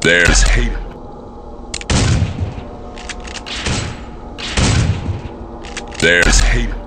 There's hate. There's hate.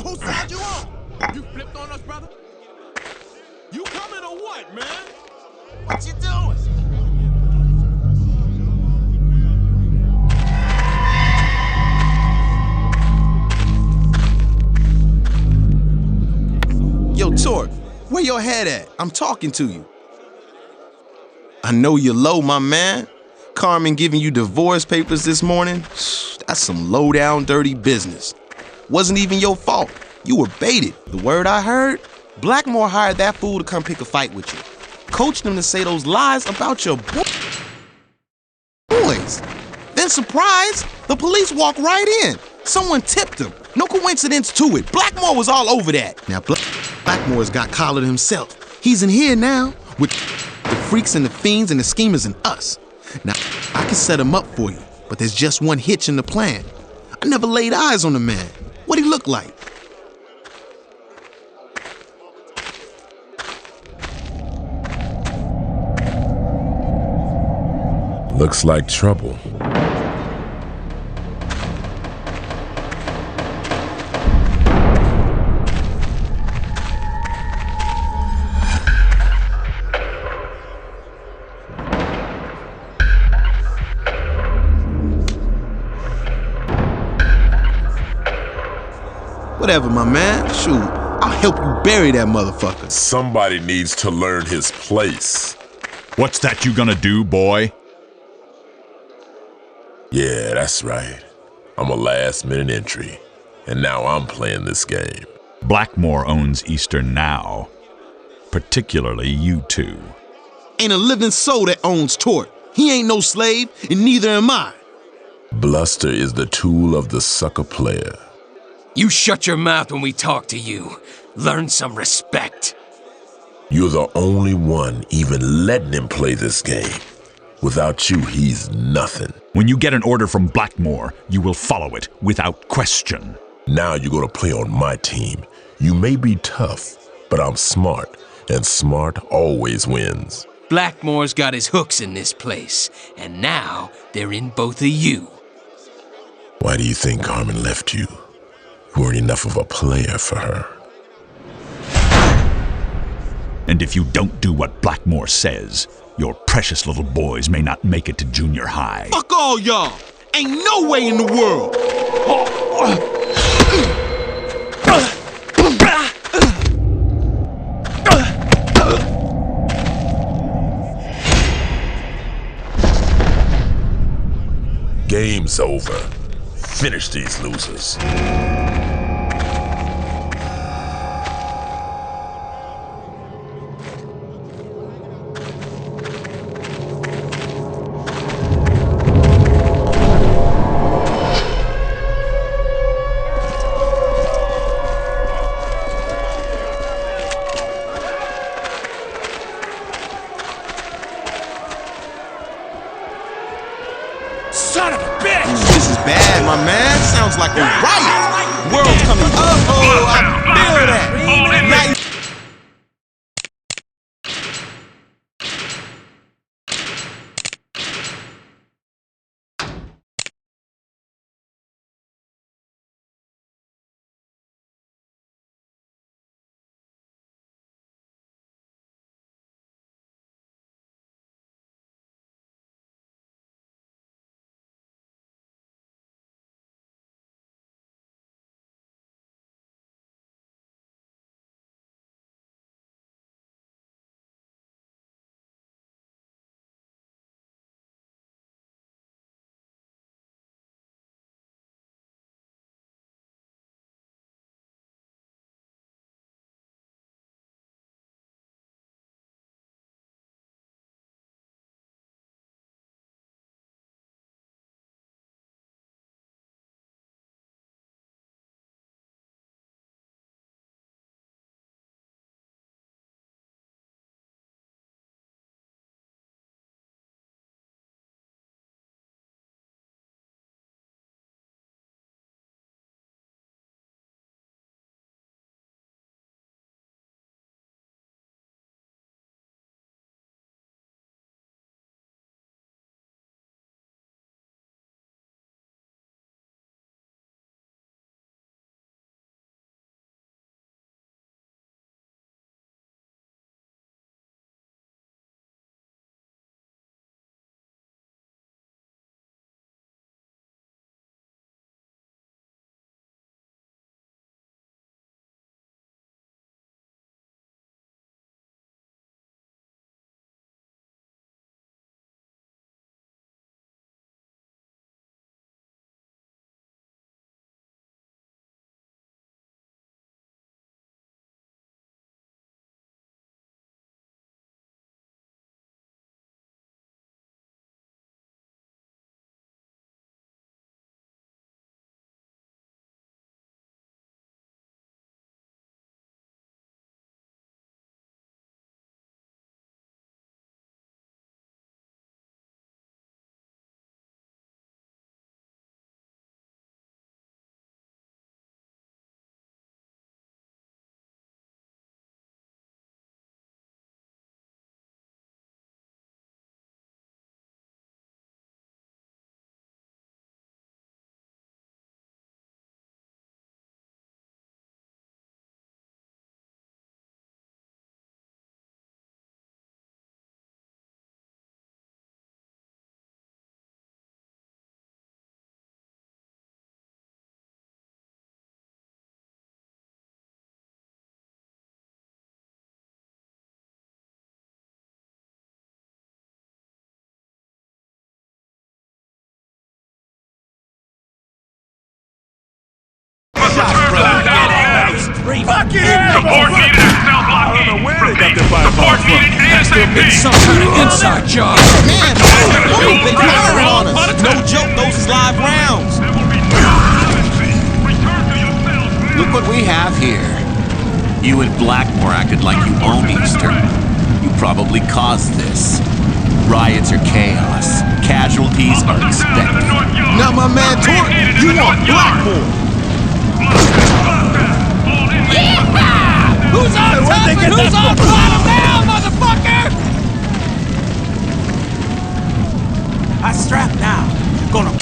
Whose side you on? You flipped on us, brother? You coming or what, man? What you doing? Yo, Torque, where your head at? I'm talking to you. I know you're low, my man. Carmen giving you divorce papers this morning? That's some low-down, dirty business. Wasn't even your fault. You were baited. The word I heard? Blackmore hired that fool to come pick a fight with you. Coached him to say those lies about your boys. Then, surprise, the police walked right in. Someone tipped him. No coincidence to it. Blackmore was all over that. Now, Blackmore's got collared himself. He's in here now with the freaks and the fiends and the schemers and us. Now, I can set him up for you, but there's just one hitch in the plan. I never laid eyes on the man. What'd he look like? Looks like trouble. Whatever, my man. Shoot, I'll help you bury that motherfucker. Somebody needs to learn his place. What's that you gonna do, boy? Yeah, that's right. I'm a last-minute entry, and now I'm playing this game. Blackmore owns Eastern now, particularly you two. Ain't a living soul that owns Torque. He ain't no slave, and neither am I. Bluster is the tool of the sucker player. You shut your mouth when we talk to you. Learn some respect. You're the only one even letting him play this game. Without you, he's nothing. When you get an order from Blackmore, you will follow it without question. Now you're gonna play on my team. You may be tough, but I'm smart, and smart always wins. Blackmore's got his hooks in this place, and now they're in both of you. Why do you think Carmen left you? You weren't enough of a player for her. And if you don't do what Blackmore says, your precious little boys may not make it to junior high. Fuck all y'all! Ain't no way in the world! Game's over. Finish these losers. Son of a bitch! This is bad, my man. Sounds like a riot. World's coming up. Oh, I feel that. Now you Support needed at cell block E. I don't know where they got their firepower from. Has to have been some kind of inside job. Man, move! They firing on us. No joke, those is live rounds. There will be no redundancy. Return to your cells, please. Look what we have here. You and Blackmore acted like you owned Eastern. You probably caused this. Riots are chaos. Casualties are expected. Now, my man Torque, you want Blackmore. Yeah! Who's on top and who's on bottom now, motherfucker? I strap now. Gonna.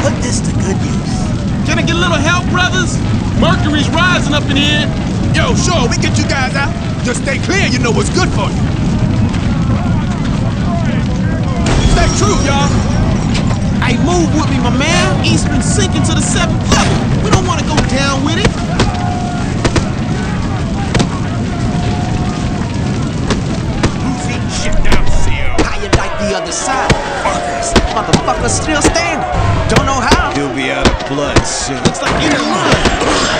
Put this to good use. Can I get a little help, brothers? Mercury's rising up in here. Yo, sure, we get you guys out. Just stay clear, you know what's good for you. Stay true, y'all. Hey, move with me, my man. Eastman's sinking to the 7th level. We don't want to go down with it. Who's eating shit down, CO? How you like the other side? Fuckers. Motherfuckers still standing. Don't know how. He'll be out of blood soon. Looks like you're in line.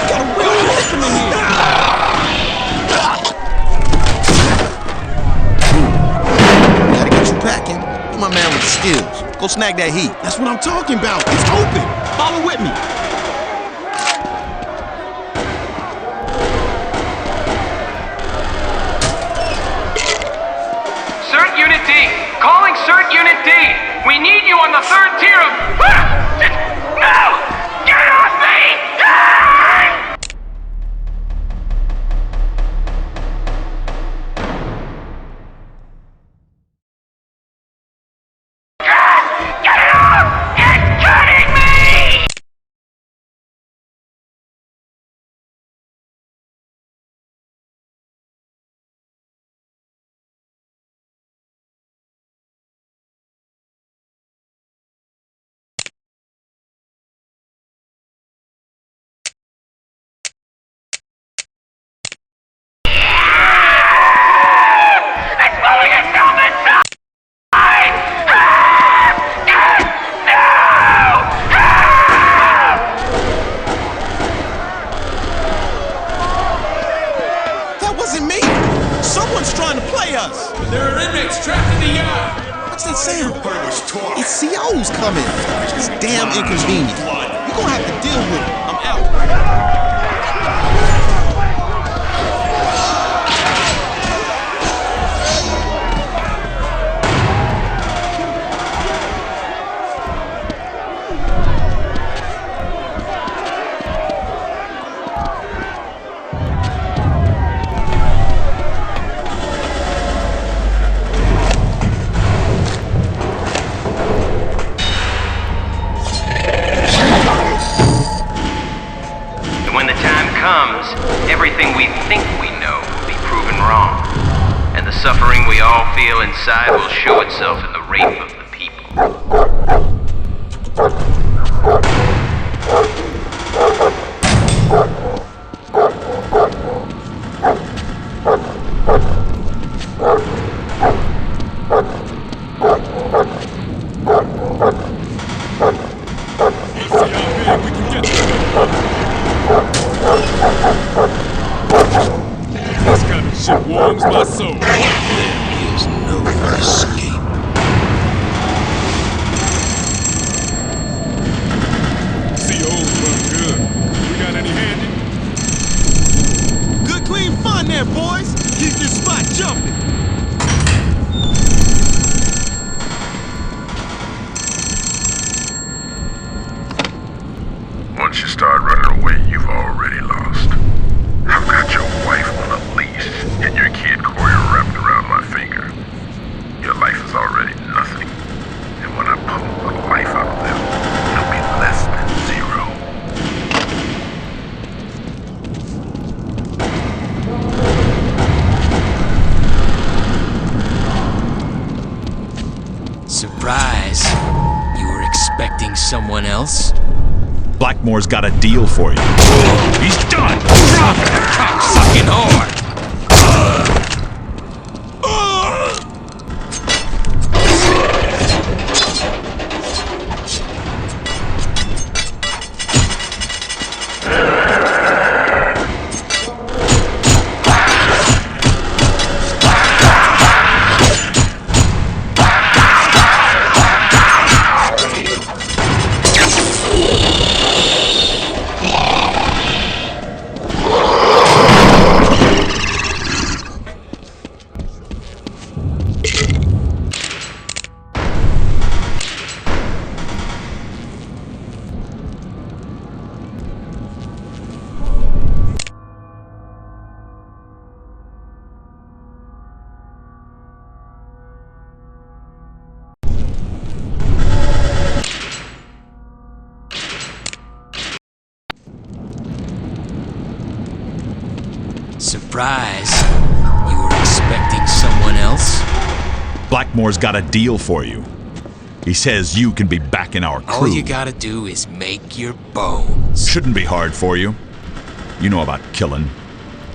Got a real predicament here. Gotta get you packing. You're my man with the skills. Go snag that heat. That's what I'm talking about. It's open. Follow with me. Cert Unit D. Calling Cert Unit D. We need you on the 3rd tier of... No! Get off me! Get it off! It's cutting me! That wasn't me. Someone's trying to play us. There are inmates trapped in the yard. What's that sound? It's CO's coming. It's damn inconvenient. You're gonna have to deal with it. I'm out. Everything we think we know will be proven wrong, and the suffering we all feel inside will show itself in the rape of the people. This kind of shit warms my soul. There is no escape. CO's run good. We got any handy? Good, clean fun there, boys. Keep this spot jumping. Once you start running away, you've already lost. I've got your wife on a leash and your kid Corey wrapped around my finger. Your life is already nothing. And when I pull the life out of them, it'll be less than zero. Surprise. You were expecting someone else? Blackmore's got a deal for you. He's done! Drop it, cock-sucking whore! Surprise. You were expecting someone else? Blackmore's got a deal for you. He says you can be back in our crew. All you gotta do is make your bones. Shouldn't be hard for you. You know about killing.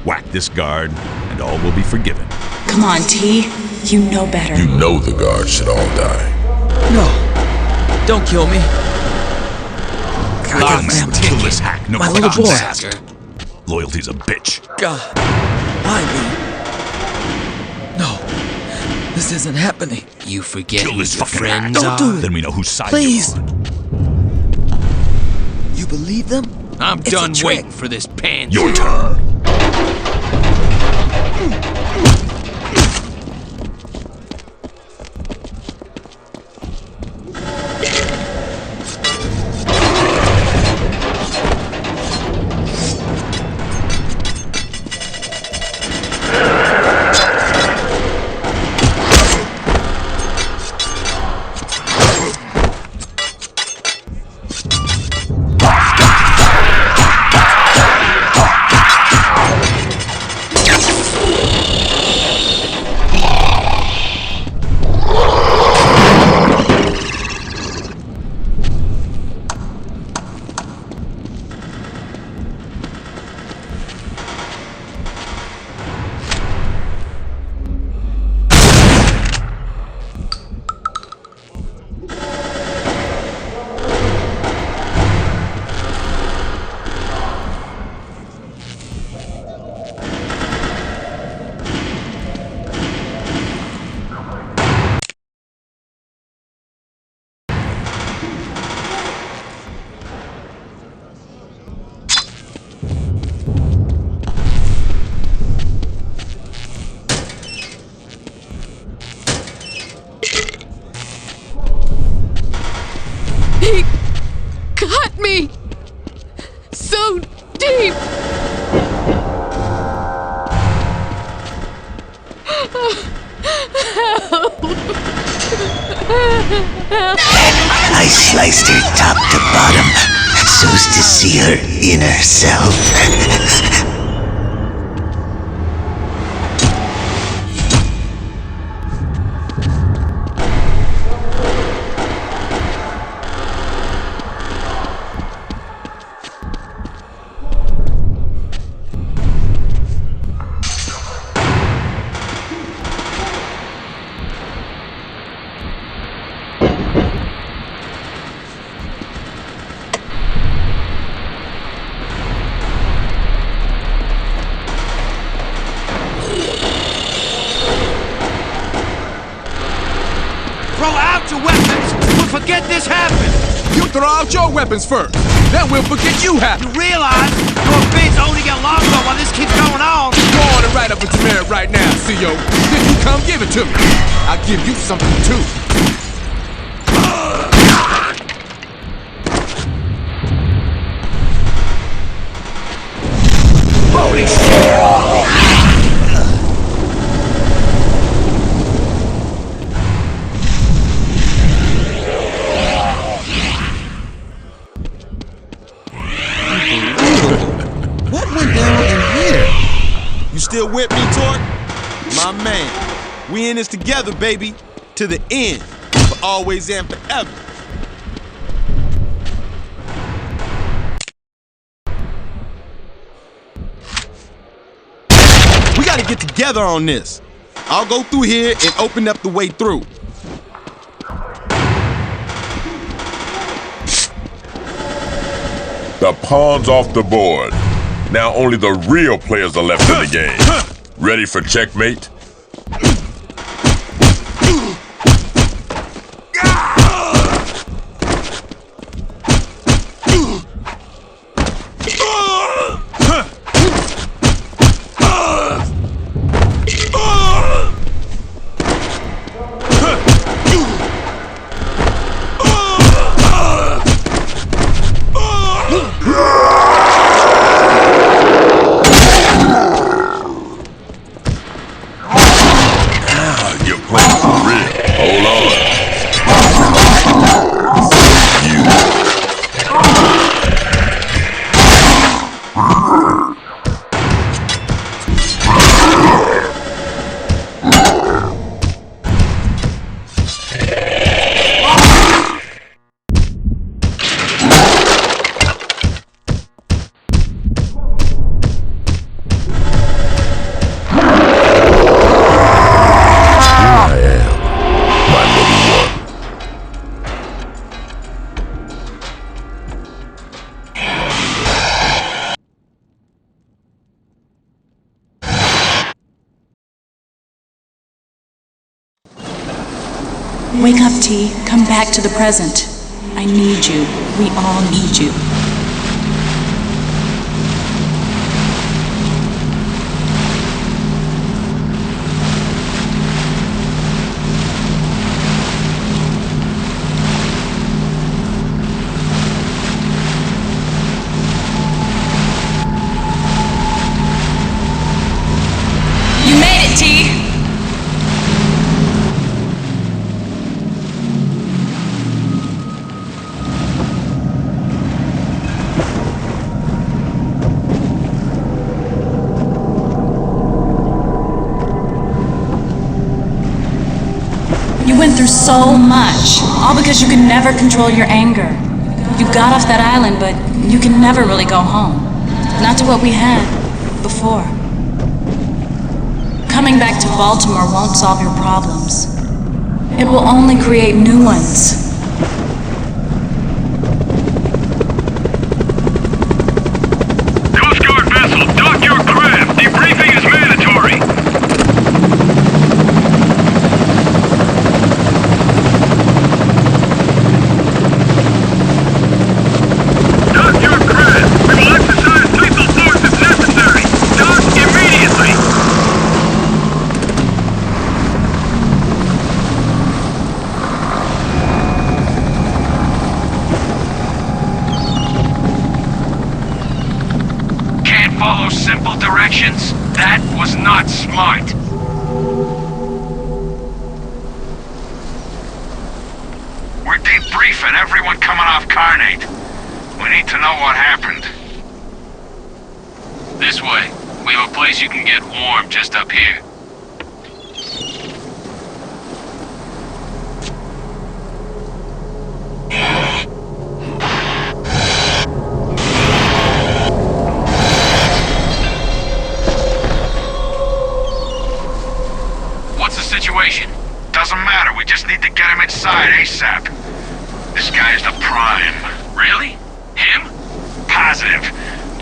Whack this guard, and all will be forgiven. Come on, T. You know better. You know the guards should all die. No. Don't kill me. God, man, kill this hack. No My little boy. Sucker. Loyalty's a bitch. God. Why me? No. This isn't happening. You forget Kill who this your fucking friends hack. are? Don't do it. Then we know whose side Please. you're on. You believe them? I'm It's a done trick. waiting for this pansy. Your turn. He cut me so deep. I sliced her top to bottom so as to see her inner self. Throw out your weapons! We'll forget this happened! You throw out your weapons first, then we'll forget you happened! You realize your bids only get longer while this keeps going on? Go on and write up a demerit right now! yo. Then you come give it to me. I'll give you something too. Holy shit! What went down in here? You still with me, Torque? My man. We in this together, baby. To the end. For always and forever. We gotta get together on this. I'll go through here and open up the way through. The pawn's off the board. Now only the real players are left in the game. Ready for checkmate? Wake up, T. Come back to the present. I need you. We all need you. You made it, T. You went through so much, all because you could never control your anger. You got off that island, but you can never really go home. Not to what we had before. Coming back to Baltimore won't solve your problems. It will only create new ones. Coast Guard vessel, dock your craft. Debriefing is mandatory. Dock your craft. We will exercise lethal force if necessary. Dock immediately. Can't follow simple directions? That was not smart. We're debriefing everyone coming off Carnate. We need to know what happened. This way. We have a place you can get warm just up here. What's the situation? Doesn't matter. We just need to get him inside ASAP. This guy's the prime. Really? Him? Positive.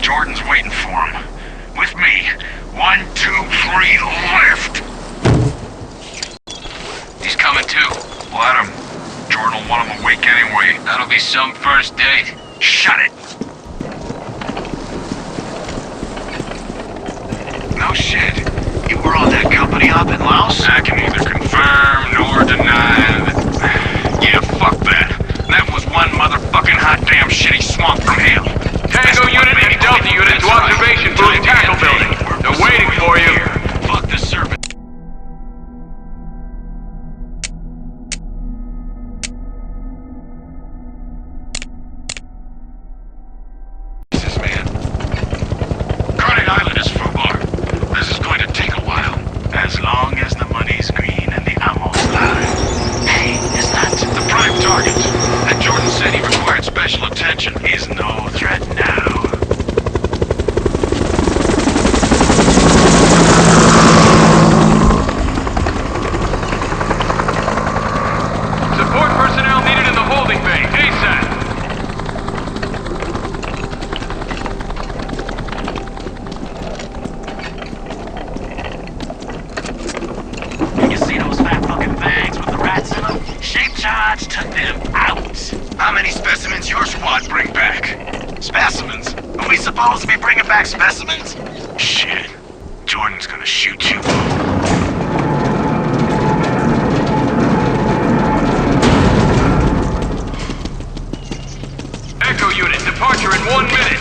Jordan's waiting for him. With me. 1, 2, 3, left. He's coming too. Let him. Jordan will want him awake anyway. That'll be some first date. Shut it. No shit. You were on that company op shots took them out. How many specimens your squad bring back? Specimens? Are we supposed to be bringing back specimens? Shit. Jordan's gonna shoot you. Echo unit, departure in 1 minute.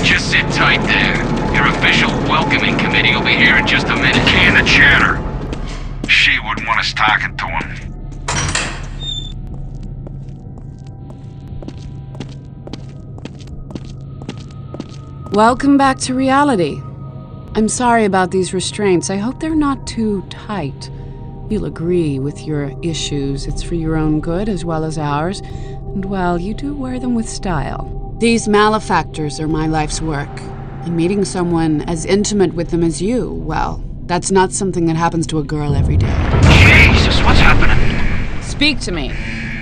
Just sit tight there. Your official welcoming committee will be here in just a minute. Can the chatter. She wouldn't want us talking to him. Welcome back to reality. I'm sorry about these restraints. I hope they're not too tight. You'll agree with your issues. It's for your own good as well as ours. And well, you do wear them with style. These malefactors are my life's work. And meeting someone as intimate with them as you, well, that's not something that happens to a girl every day. Jesus, what's happening? Speak to me.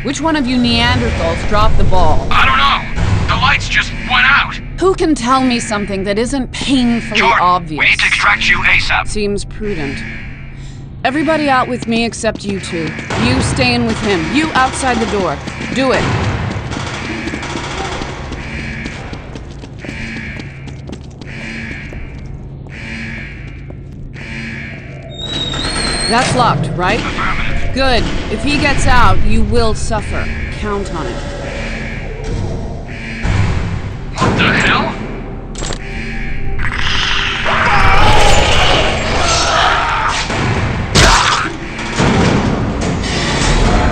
Which one of you Neanderthals dropped the ball? I don't know. The lights just went out. Who can tell me something that isn't painfully Jordan, obvious? we need to extract you ASAP. Seems prudent. Everybody out with me except you two. You stay in with him. You outside the door. Do it. That's locked, right? Affirmative. Good. If he gets out, you will suffer. Count on it. What the hell?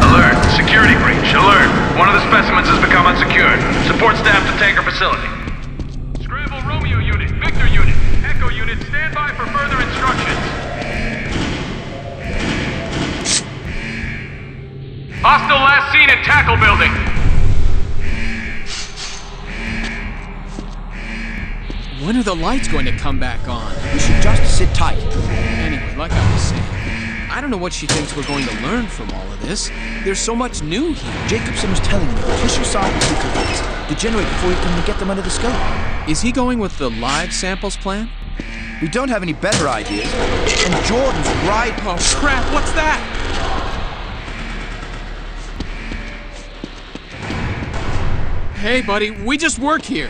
Alert, security breach, alert. One of the specimens has become unsecured. Support staff to tanker facility. Scramble Romeo unit, Victor unit, Echo unit, stand by for further instructions. Hostile last seen at tackle building. When are the lights going to come back on? You should just sit tight. Anyway, like I was saying, I don't know what she thinks we're going to learn from all of this. There's so much new here. Jacobson was telling me the tissue samples he collects degenerate before you can even get them under the scope. Is he going with the live samples plan? We don't have any better ideas. And Jordan's right. Oh crap, what's that? Hey buddy, we just work here.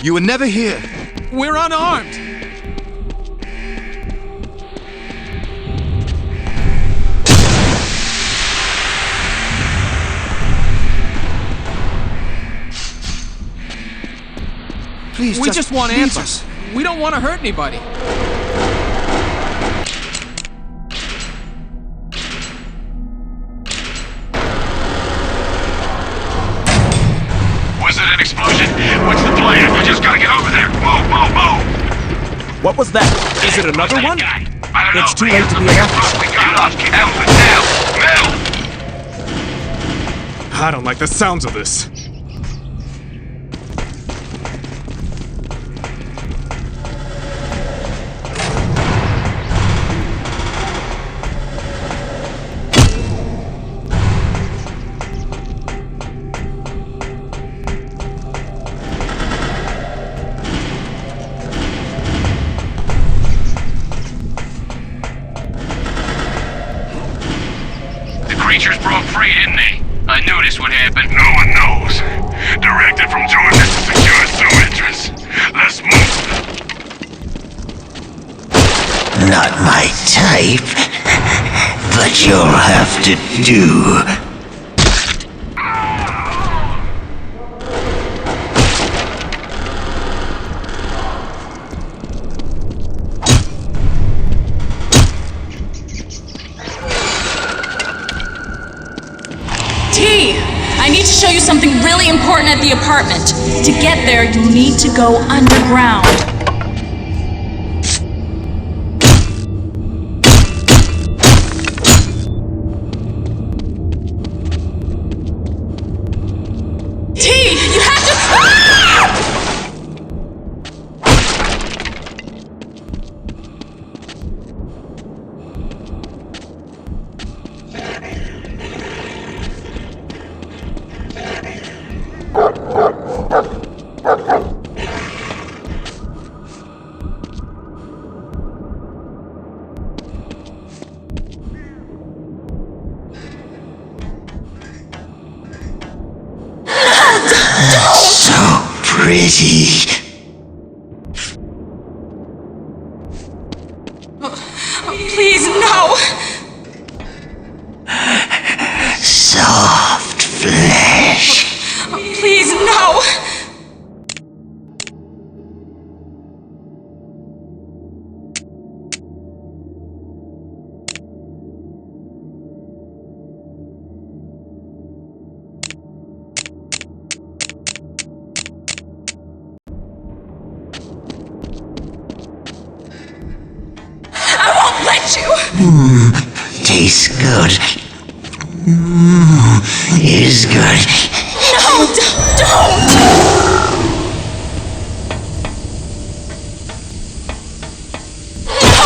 You were never here. We're unarmed. Please, We just want leave answers. We don't want to hurt anybody. Was it an explosion? What's the plan? We just gotta get over there. Move, move, move! What was that? Is it another one? I don't know. It's too late to be an officer. We got it. Mill! I don't like the sounds of this. Creatures broke free, didn't they? I knew this would happen. No one knows. Directed from Jordan to secure sewer entrance. Let's move. Not my type, but you'll have to do. I need to show you something really important at the apartment. To get there, you need to go underground. T, you have to... Ah! pretty. Please, no! Soft flesh. Please, no! Tastes good. Is good. No, don't! No,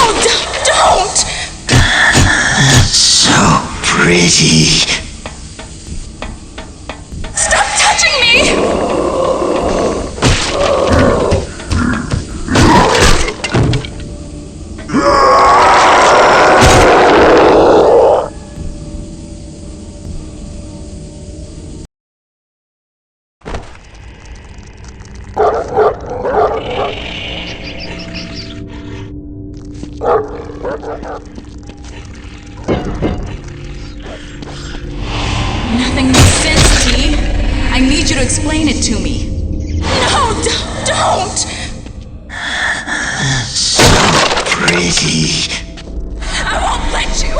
don't! So pretty. Stop touching me! Nothing makes sense, T. I need you to explain it to me. No, don't! So pretty. I won't let you!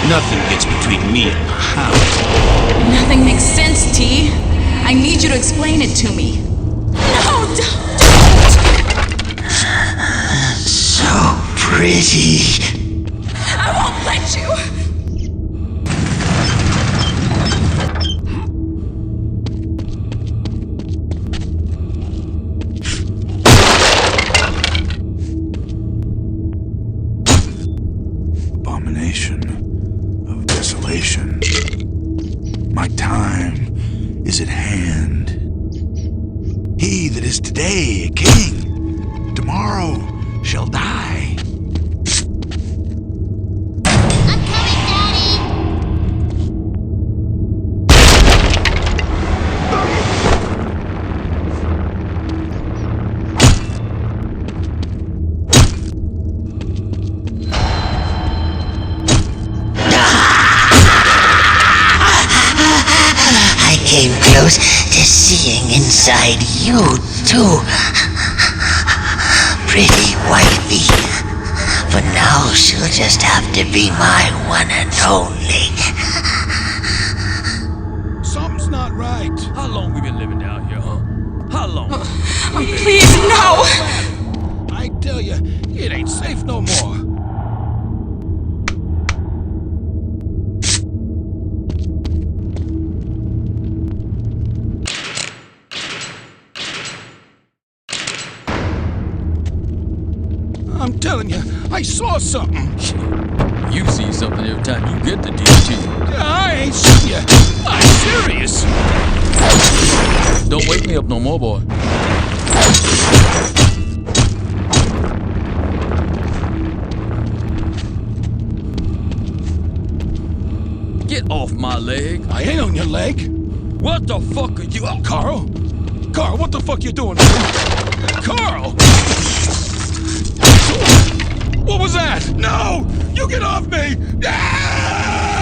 Nothing gets between me and the house. Nothing makes sense, T. I need you to explain it to me. No, don't! So pretty. I won't let you! Of desolation. My time is at hand. He that is today a king, tomorrow shall die. I'm coming, Daddy! Came close to seeing inside you, too. Pretty wifey. For now, she'll just have to be my one and only. Something's not right. How long we been living down here, huh? How long? Please, no! I tell you, it ain't safe no more. I'm telling you, I saw something. You see something every time you get the DT. I ain't shooting you. I'm serious. Don't wake me up no more, boy. Get off my leg. I ain't on your leg. What the fuck are you... Carl? Carl, what the fuck you doing? Carl! What was that? No! You get off me! Ah!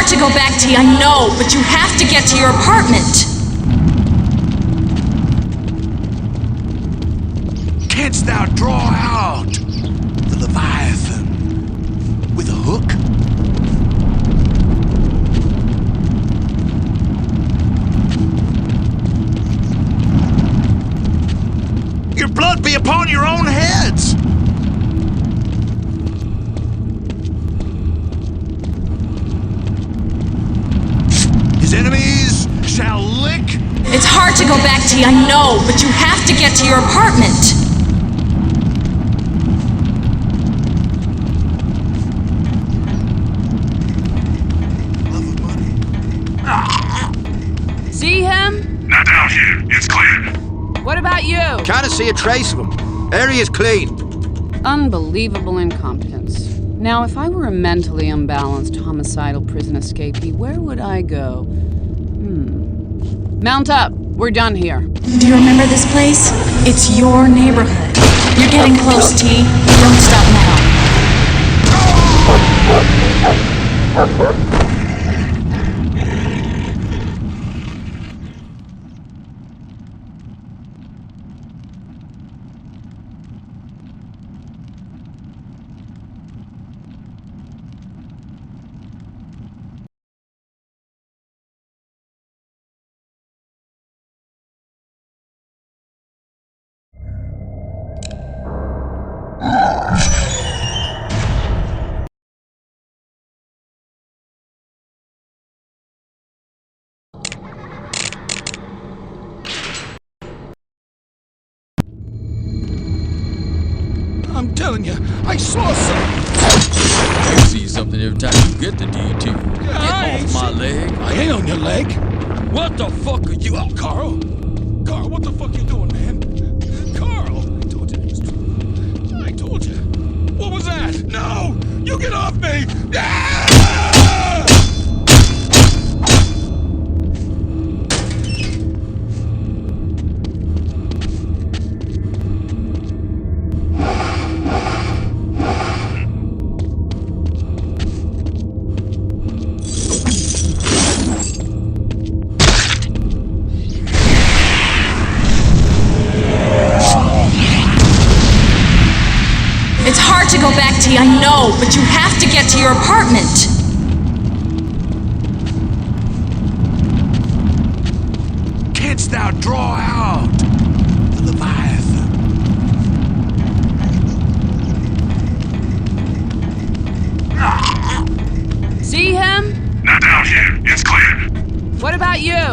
To go back, T, I know, but you have to get to your apartment. Canst thou draw out the Leviathan with a hook? Your blood be upon your own heads! Enemies shall lick. It's hard to go back, T, I know, but you have to get to your apartment. See him? Not down here. It's clear. What about you? Can't see a trace of him. Area's clean. Unbelievable incompetence. Now, if I were a mentally unbalanced homicidal prison escapee, where would I go? Mount up. We're done here. Do you remember this place? It's your neighborhood. You're getting close, T. Don't stop now. I'm telling you, I saw something. You see something every time you get the DT. Get off my leg. I ain't on your leg. What the fuck are you... Carl? Carl, what the fuck you doing, man? Carl! I told you it was true. I told you. What was that? No! You get off me! Ah! To go back, T, I know, but you have to get to your apartment. Canst thou draw out the Leviathan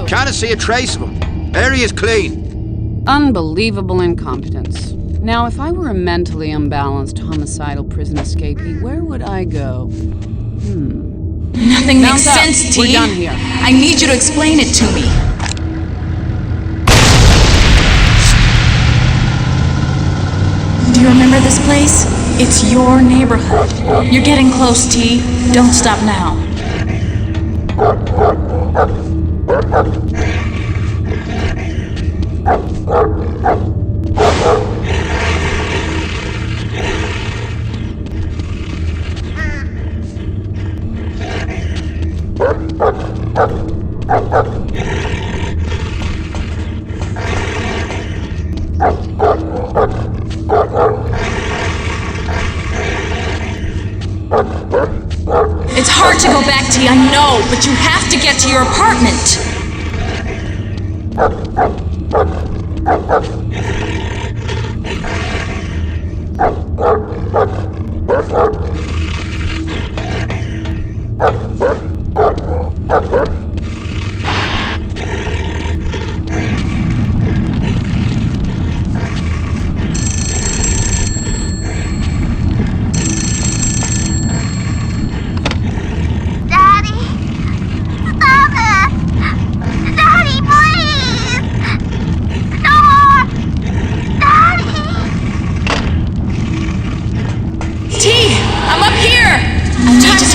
you? Can't see a trace of them. Area's clean. Unbelievable incompetence. Now, if I were a mentally unbalanced homicidal prison escapee, where would I go? Nothing makes sense, T. We're done here. I need you to explain it to me. Do you remember this place? It's your neighborhood. You're getting close, T. Don't stop now. It's hard to go back, T, I know, but you have to get to your apartment.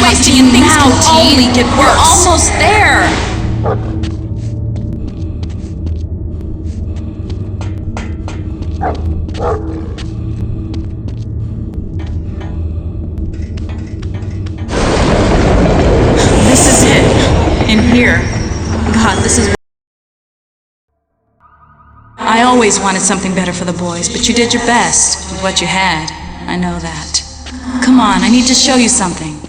Wasting and things can only get worse. We're almost there. This is it. In here. God, this is... I always wanted something better for the boys, but you did your best with what you had. I know that. Come on, I need to show you something.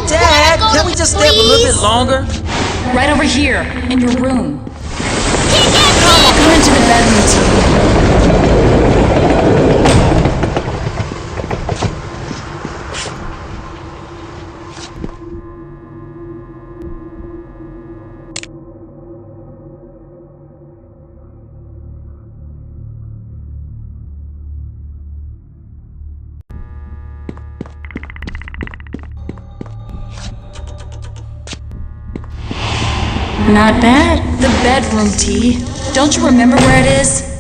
Dad, can we just stay up a little bit longer? Right over here, in your room. Come into the bedroom, T. Not bad. The bedroom, T. Don't you remember where it is?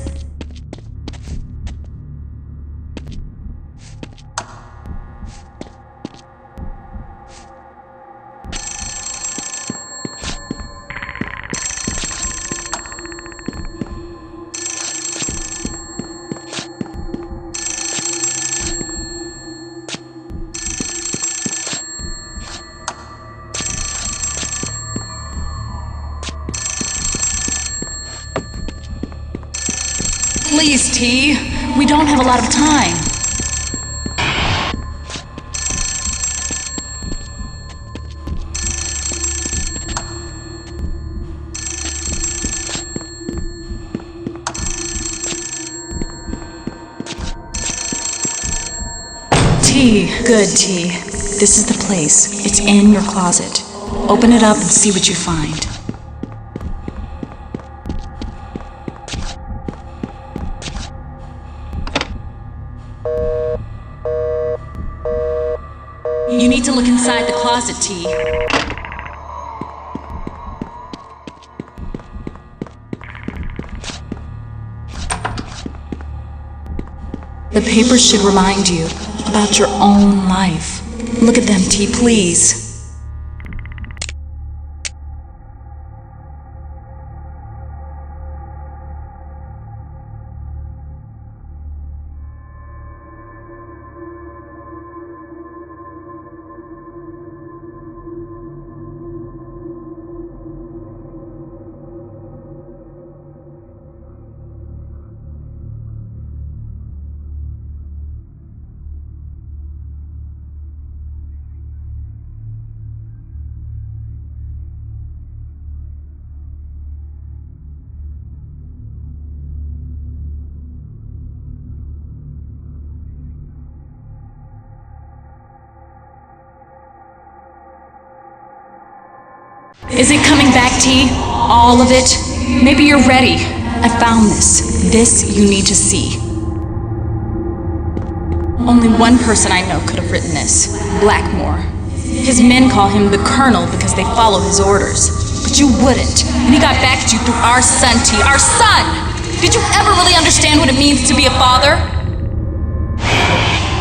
Please, T. We don't have a lot of time. T. Good, T. This is the place. It's in your closet. Open it up and see what you find. You need to look inside the closet, T. The papers should remind you about your own life. Look at them, T, please. Is it coming back, T? All of it? Maybe you're ready. I found this. This you need to see. Only one person I know could have written this. Blackmore. His men call him the Colonel because they follow his orders. But you wouldn't. And he got back at you through our son, T. Our son! Did you ever really understand what it means to be a father?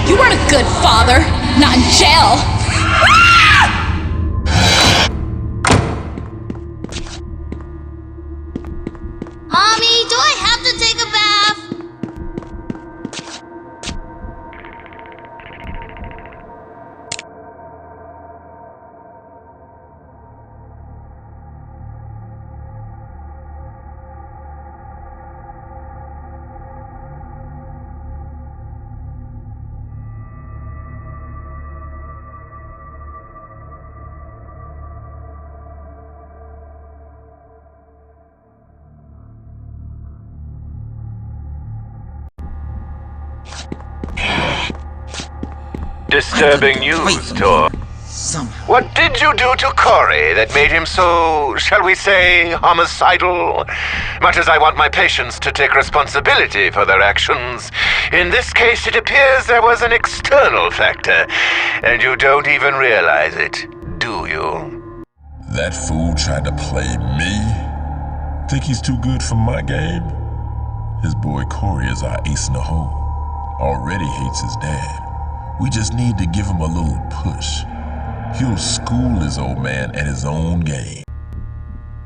You weren't a good father. Not in jail. Mommy, do I have to take a bath? Disturbing news, Tor. What did you do to Corey that made him so, shall we say, homicidal? Much as I want my patients to take responsibility for their actions, in this case it appears there was an external factor, and you don't even realize it, do you? That fool tried to play me? Think he's too good for my game? His boy Corey is our ace in the hole. Already hates his dad. We just need to give him a little push. He'll school his old man at his own game.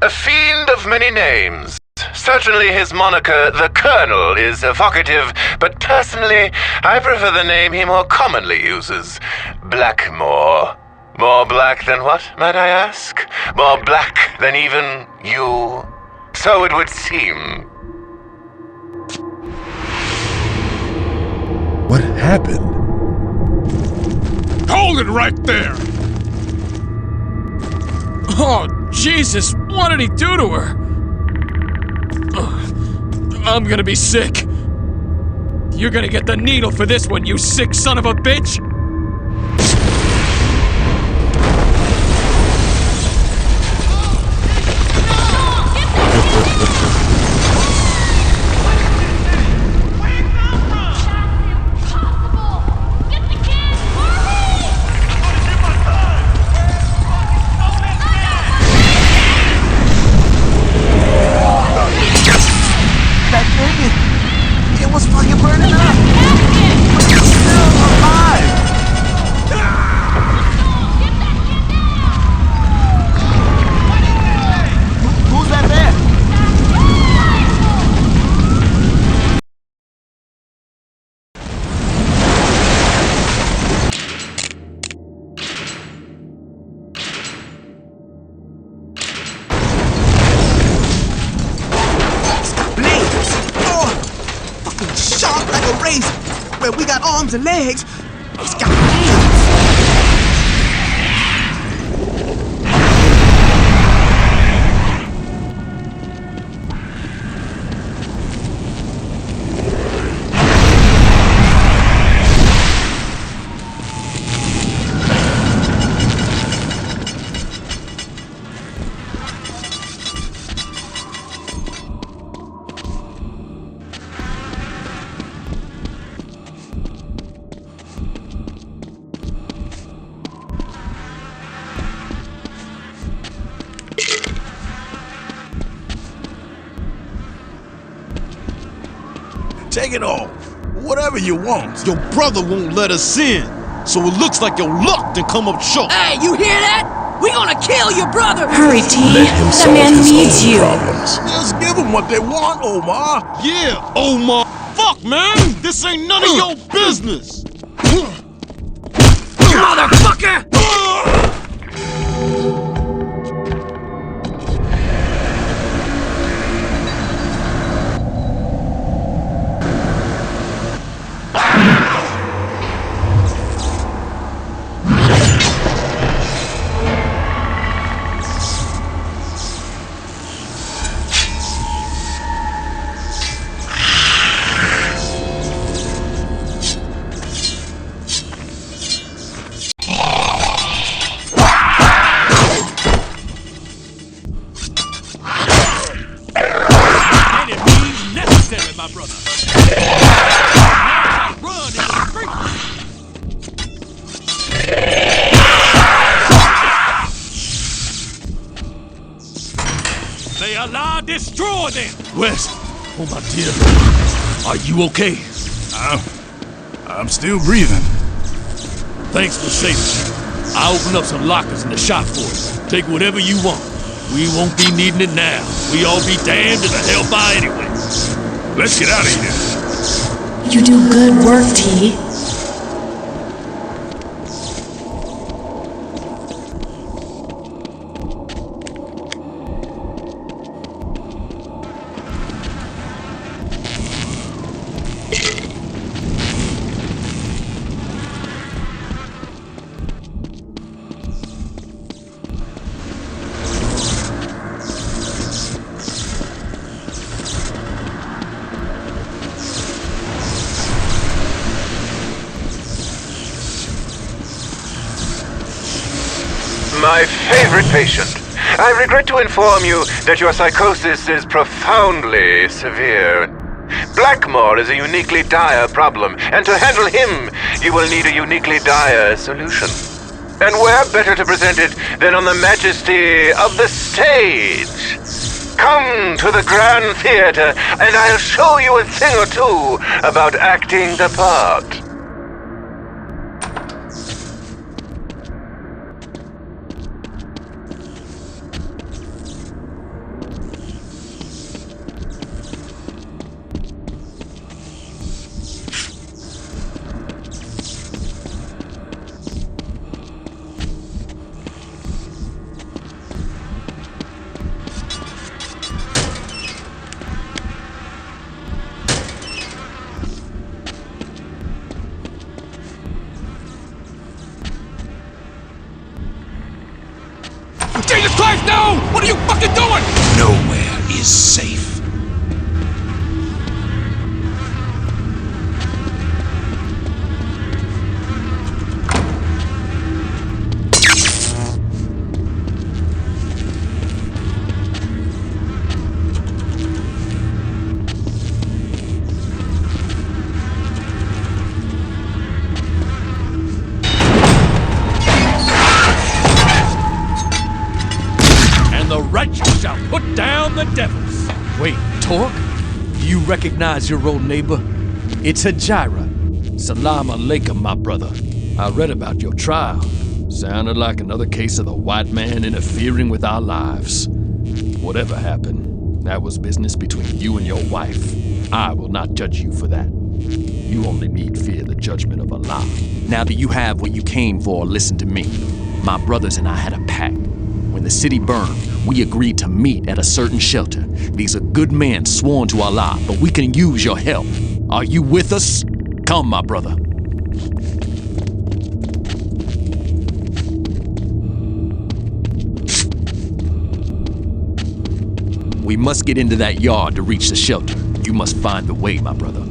A fiend of many names. Certainly his moniker, the Colonel, is evocative, but personally, I prefer the name he more commonly uses, Blackmore. More black than what, might I ask? More black than even you? So it would seem. What happened? Hold it right there! Oh, Jesus, what did he do to her? I'm gonna be sick. You're gonna get the needle for this one, you sick son of a bitch! Where we got arms and legs, it's got Take it all. Whatever you want. Your brother won't let us in. So it looks like your luck done come up short. Hey, you hear that? We gonna kill your brother! Hurry, T. That man needs you. Just give them what they want, Omar. Yeah, Omar. Fuck, man. This ain't none of your business. Motherfucker! brother. Run in the street. May Allah destroy them. Wes, oh my dear, are you okay? I'm still breathing. Thanks for saving me. I'll open up some lockers in the shop for you. Take whatever you want. We won't be needing it now. We all be damned in the hellfire anyway. Let's get out of here. You do good work, T. My favorite patient. I regret to inform you that your psychosis is profoundly severe. Blackmore is a uniquely dire problem, and to handle him, you will need a uniquely dire solution. And where better to present it than on the majesty of the stage? Come to the Grand Theater, and I'll show you a thing or two about acting the part. Jesus Christ, no! What are you fucking doing? Nowhere is safe. Righteous shall put down the devils. Wait, Torque? You recognize your old neighbor? It's Hajira. Salam alaikum, my brother. I read about your trial. Sounded like another case of the white man interfering with our lives. Whatever happened, that was business between you and your wife. I will not judge you for that. You only need fear the judgment of Allah. Now that you have what you came for, listen to me. My brothers and I had a pact. When the city burned, we agreed to meet at a certain shelter. These are good men sworn to Allah, but we can use your help. Are you with us? Come, my brother. We must get into that yard to reach the shelter. You must find the way, my brother.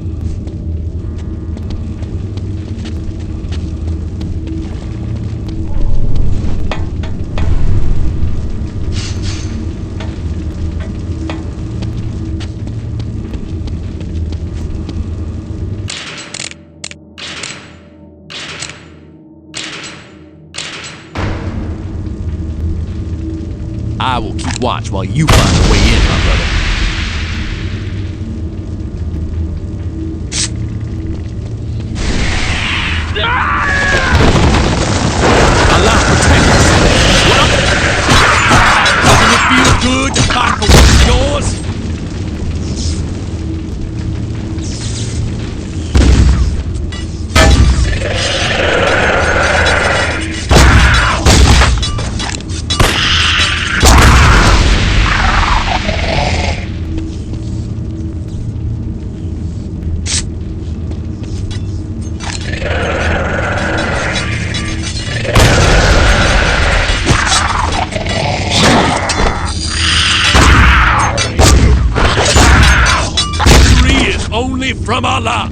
I will keep watch while you find a way in, my brother. Allah protect us. Doesn't it feel good to fight for what's yours? From Allah.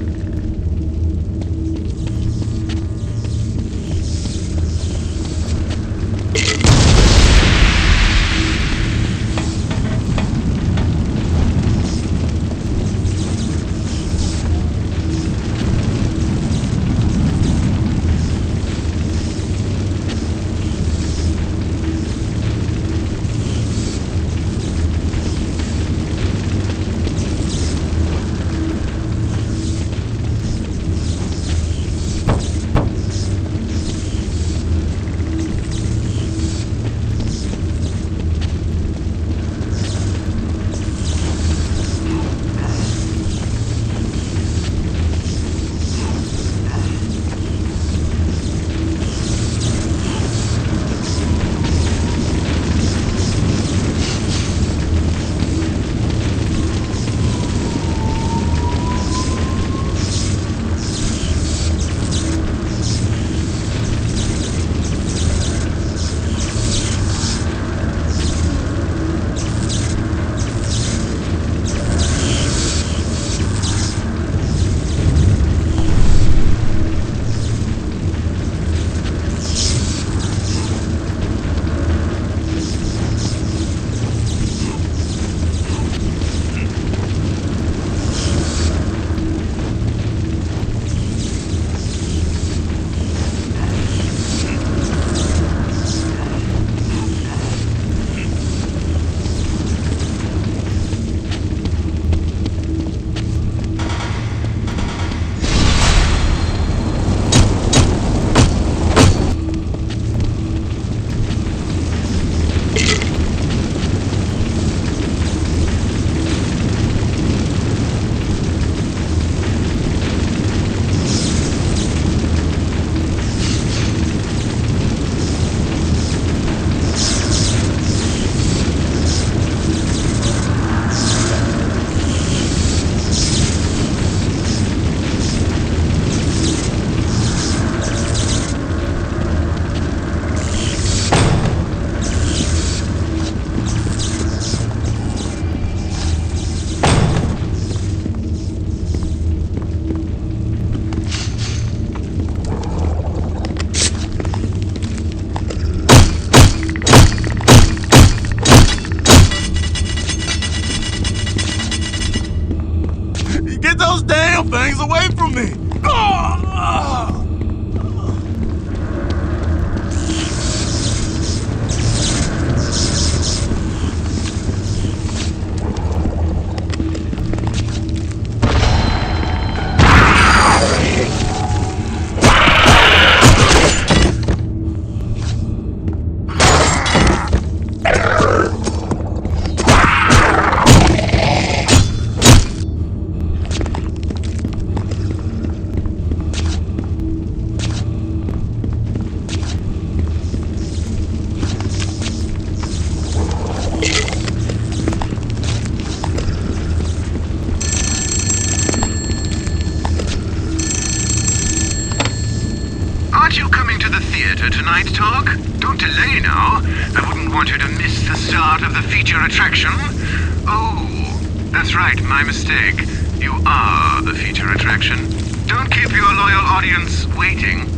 things away from me! Aren't you coming to the theater tonight, Talk? Don't delay now. I wouldn't want you to miss the start of the feature attraction. Oh, that's right, my mistake. You are the feature attraction. Don't keep your loyal audience waiting.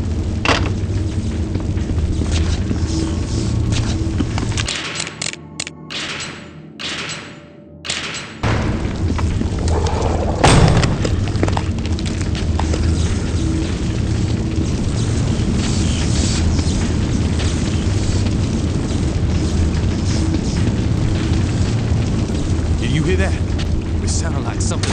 Hear that? It sounded like something.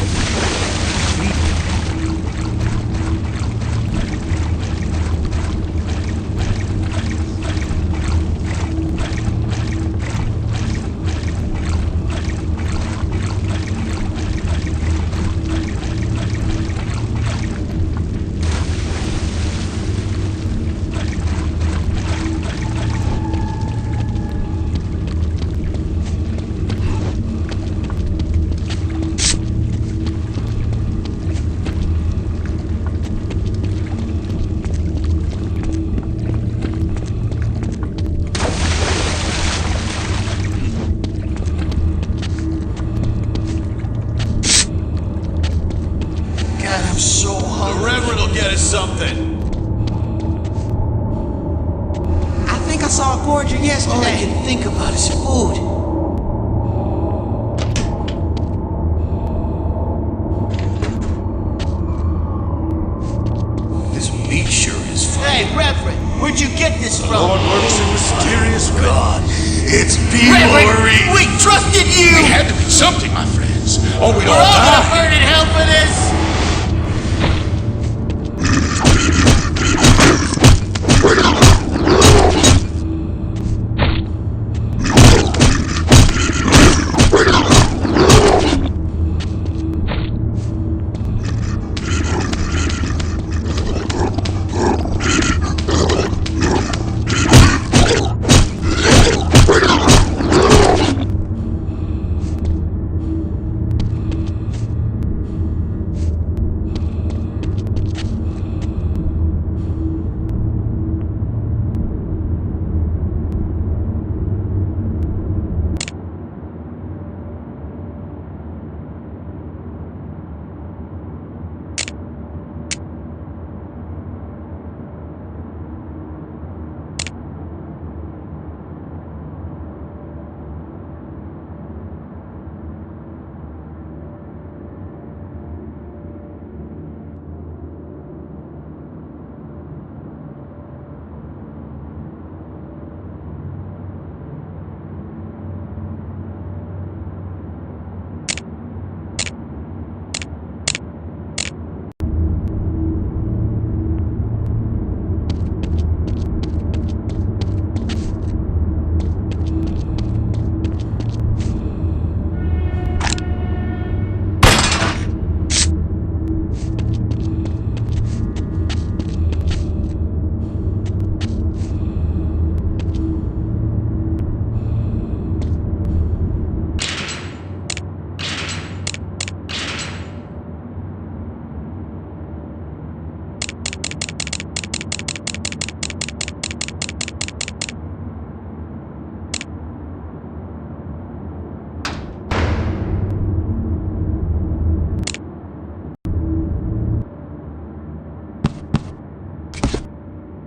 Something. I think I saw a forger yesterday. All I can think about is food. This meat sure is fun. Hey, Reverend, where'd you get this from? Lord works in mysterious ways. God, it's Reverend, we trusted you. We had to be something, my friends. Or we'd We're all all die. gonna burn in hell for this.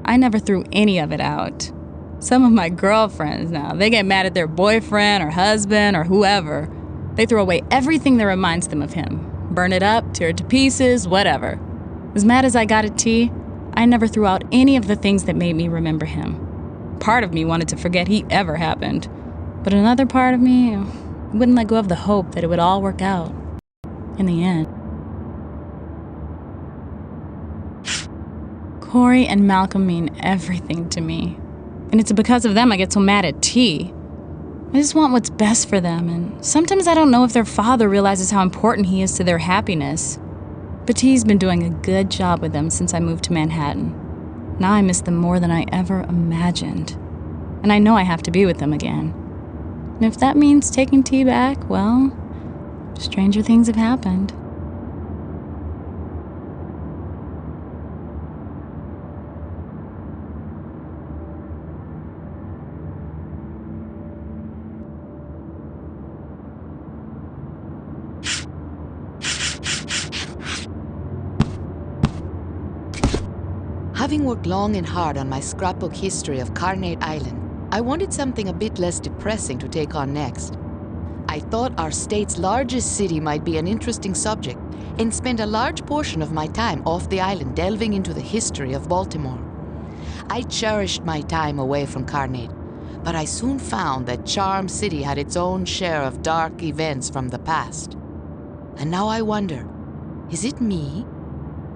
I never threw any of it out. Some of my girlfriends now, they get mad at their boyfriend or husband or whoever. They throw away everything that reminds them of him. Burn it up, tear it to pieces, whatever. As mad as I got at T, I never threw out any of the things that made me remember him. Part of me wanted to forget he ever happened, but another part of me wouldn't let go of the hope that it would all work out in the end. Corey and Malcolm mean everything to me, and it's because of them I get so mad at T. I just want what's best for them, and sometimes I don't know if their father realizes how important he is to their happiness. But T's been doing a good job with them since I moved to Manhattan. Now I miss them more than I ever imagined. And I know I have to be with them again. And if that means taking T back, well, stranger things have happened. Having worked long and hard on my scrapbook history of Carnate Island, I wanted something a bit less depressing to take on next. I thought our state's largest city might be an interesting subject, and spent a large portion of my time off the island delving into the history of Baltimore. I cherished my time away from Carnate, but I soon found that Charm City had its own share of dark events from the past. And now I wonder, is it me?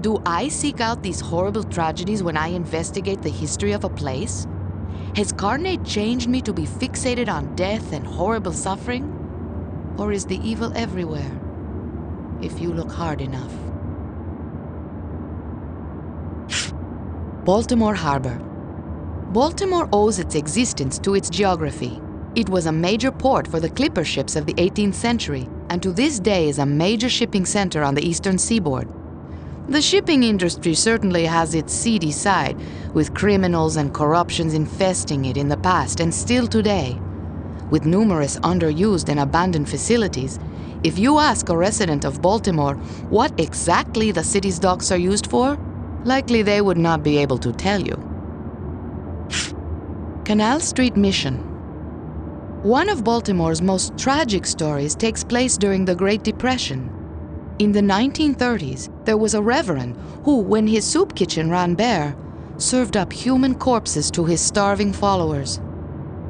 Do I seek out these horrible tragedies when I investigate the history of a place? Has Carnate changed me to be fixated on death and horrible suffering? Or is the evil everywhere, if you look hard enough? Baltimore Harbor. Baltimore owes its existence to its geography. It was a major port for the clipper ships of the 18th century, and to this day is a major shipping center on the eastern seaboard. The shipping industry certainly has its seedy side, with criminals and corruptions infesting it in the past and still today. With numerous underused and abandoned facilities, if you ask a resident of Baltimore what exactly the city's docks are used for, likely they would not be able to tell you. Canal Street Mission. One of Baltimore's most tragic stories takes place during the Great Depression. In the 1930s, there was a reverend who, when his soup kitchen ran bare, served up human corpses to his starving followers.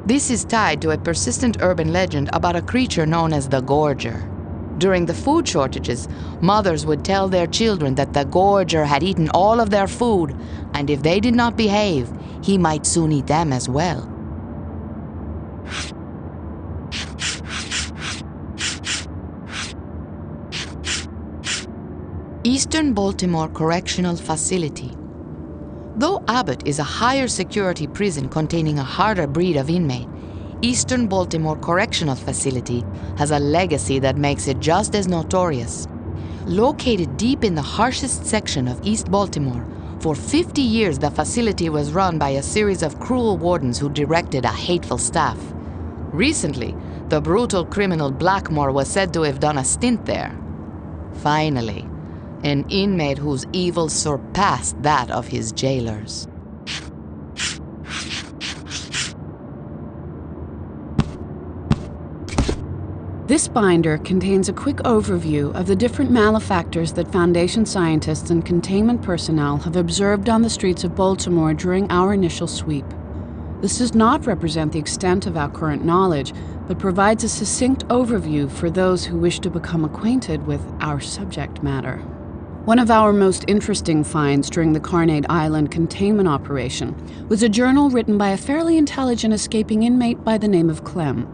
This is tied to a persistent urban legend about a creature known as the Gorger. During the food shortages, mothers would tell their children that the Gorger had eaten all of their food, and if they did not behave, he might soon eat them as well. Eastern Baltimore Correctional Facility. Though Abbott is a higher security prison containing a harder breed of inmate, Eastern Baltimore Correctional Facility has a legacy that makes it just as notorious. Located deep in the harshest section of East Baltimore, for 50 years the facility was run by a series of cruel wardens who directed a hateful staff. Recently, the brutal criminal Blackmore was said to have done a stint there. Finally, an inmate whose evil surpassed that of his jailers. This binder contains a quick overview of the different malefactors that Foundation scientists and containment personnel have observed on the streets of Baltimore during our initial sweep. This does not represent the extent of our current knowledge, but provides a succinct overview for those who wish to become acquainted with our subject matter. One of our most interesting finds during the Carnate Island containment operation was a journal written by a fairly intelligent escaping inmate by the name of Clem.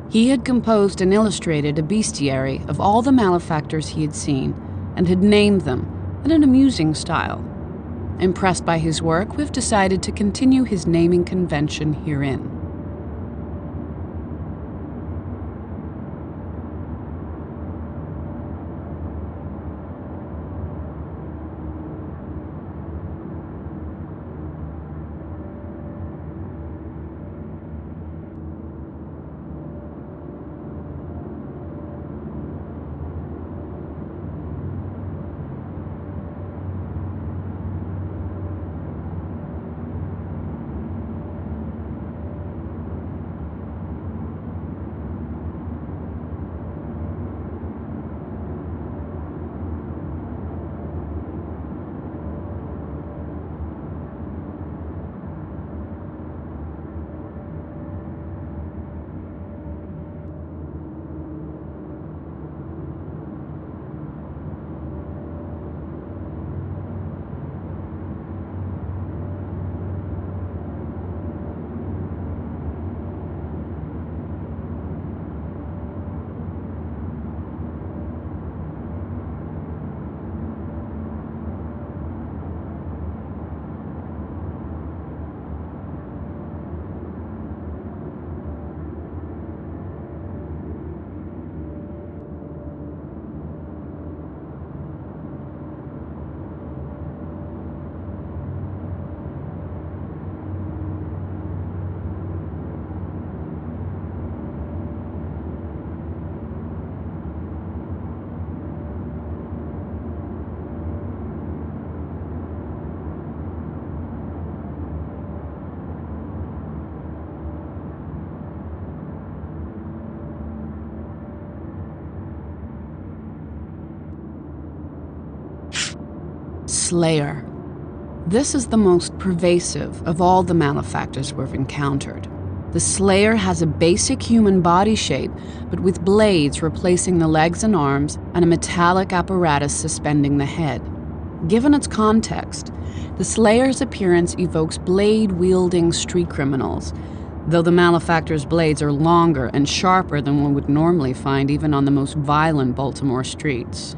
He had composed and illustrated a bestiary of all the malefactors he had seen and had named them in an amusing style. Impressed by his work, we've decided to continue his naming convention herein. Slayer. This is the most pervasive of all the malefactors we've encountered. The Slayer has a basic human body shape, but with blades replacing the legs and arms and a metallic apparatus suspending the head. Given its context, the Slayer's appearance evokes blade-wielding street criminals, though the malefactor's blades are longer and sharper than one would normally find even on the most violent Baltimore streets.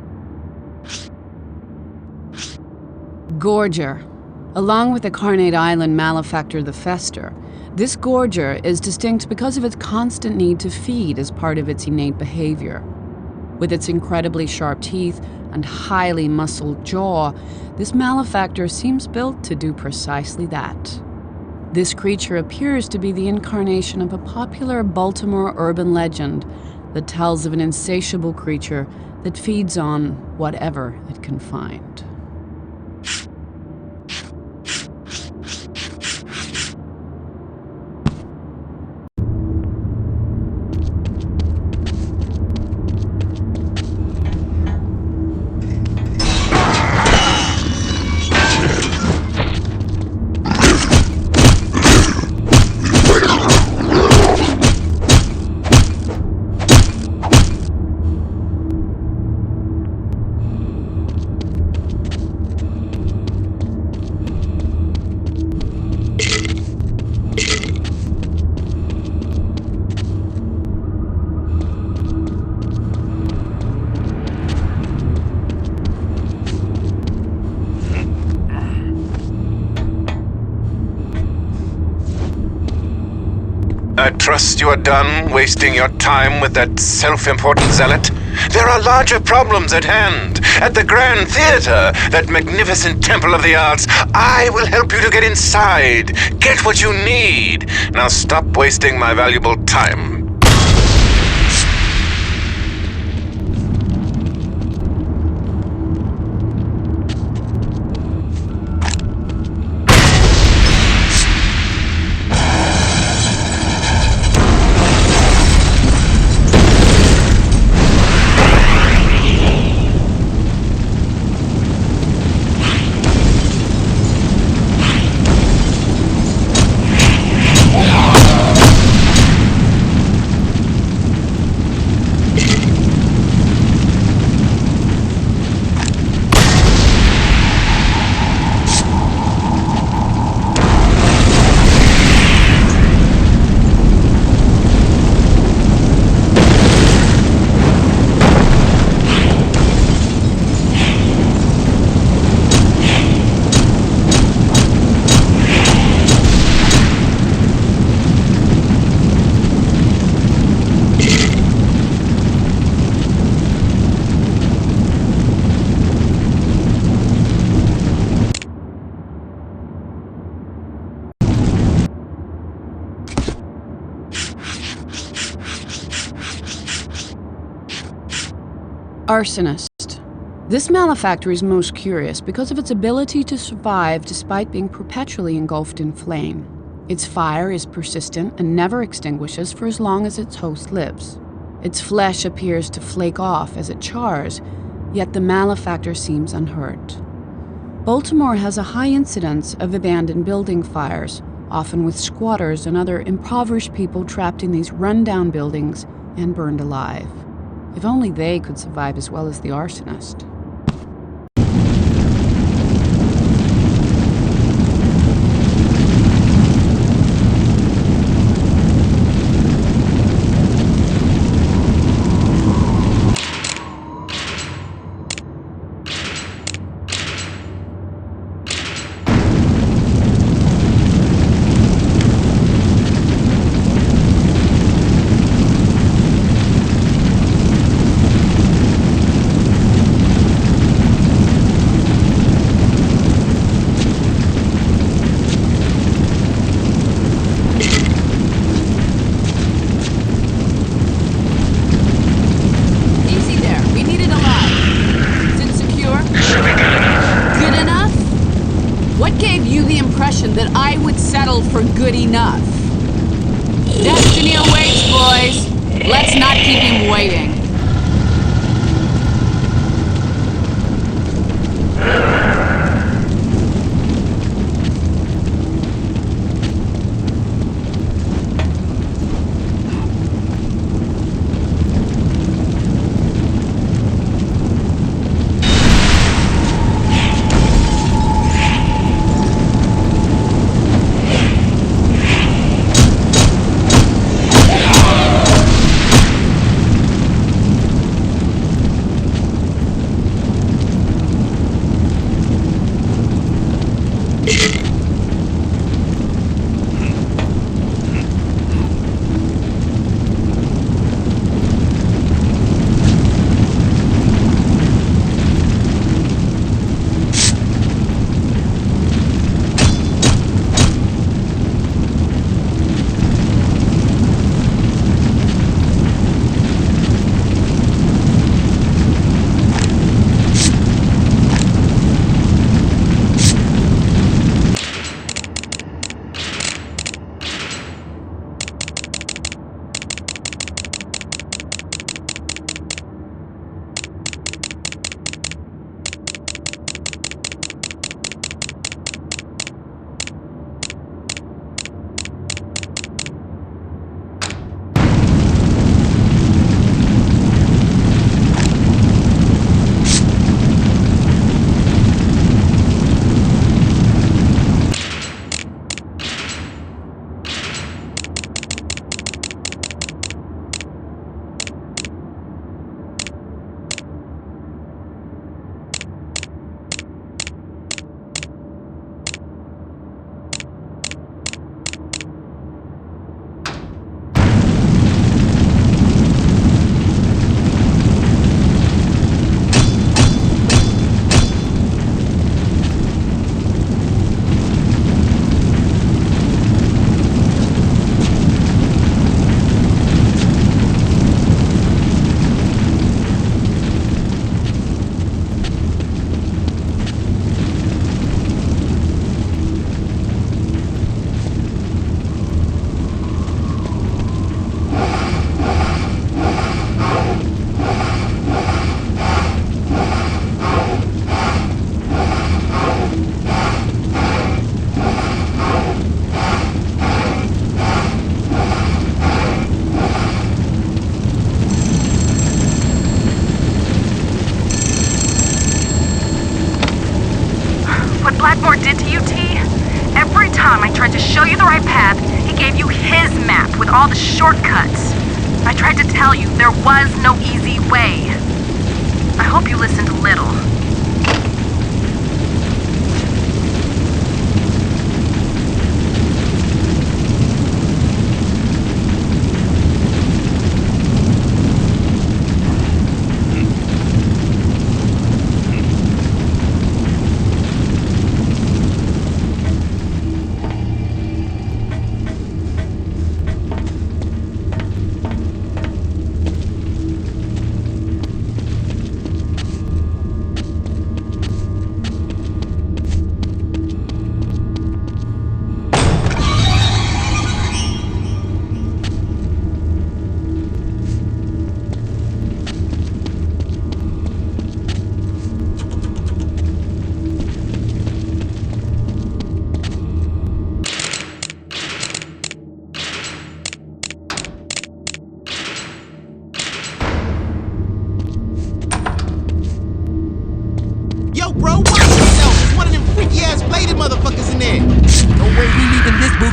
Gorger. Along with the Carnate Island malefactor the Fester, this Gorger is distinct because of its constant need to feed as part of its innate behavior. With its incredibly sharp teeth and highly muscled jaw, this malefactor seems built to do precisely that. This creature appears to be the incarnation of a popular Baltimore urban legend that tells of an insatiable creature that feeds on whatever it can find. I trust you are done wasting your time with that self-important zealot. There are larger problems at hand. At the Grand Theater, that magnificent temple of the arts, I will help you to get inside. Get what you need. Now stop wasting my valuable time. Arsonist. This malefactor is most curious because of its ability to survive despite being perpetually engulfed in flame. Its fire is persistent and never extinguishes for as long as its host lives. Its flesh appears to flake off as it chars, yet the malefactor seems unhurt. Baltimore has a high incidence of abandoned building fires, often with squatters and other impoverished people trapped in these run-down buildings and burned alive. If only they could survive as well as the arsonist. That I would settle for good enough. Destiny awaits, boys. Let's not keep him waiting. Blackmore did to you, T? Every time I tried to show you the right path, he gave you his map with all the shortcuts. I tried to tell you there was no easy way. I hope you listened a little.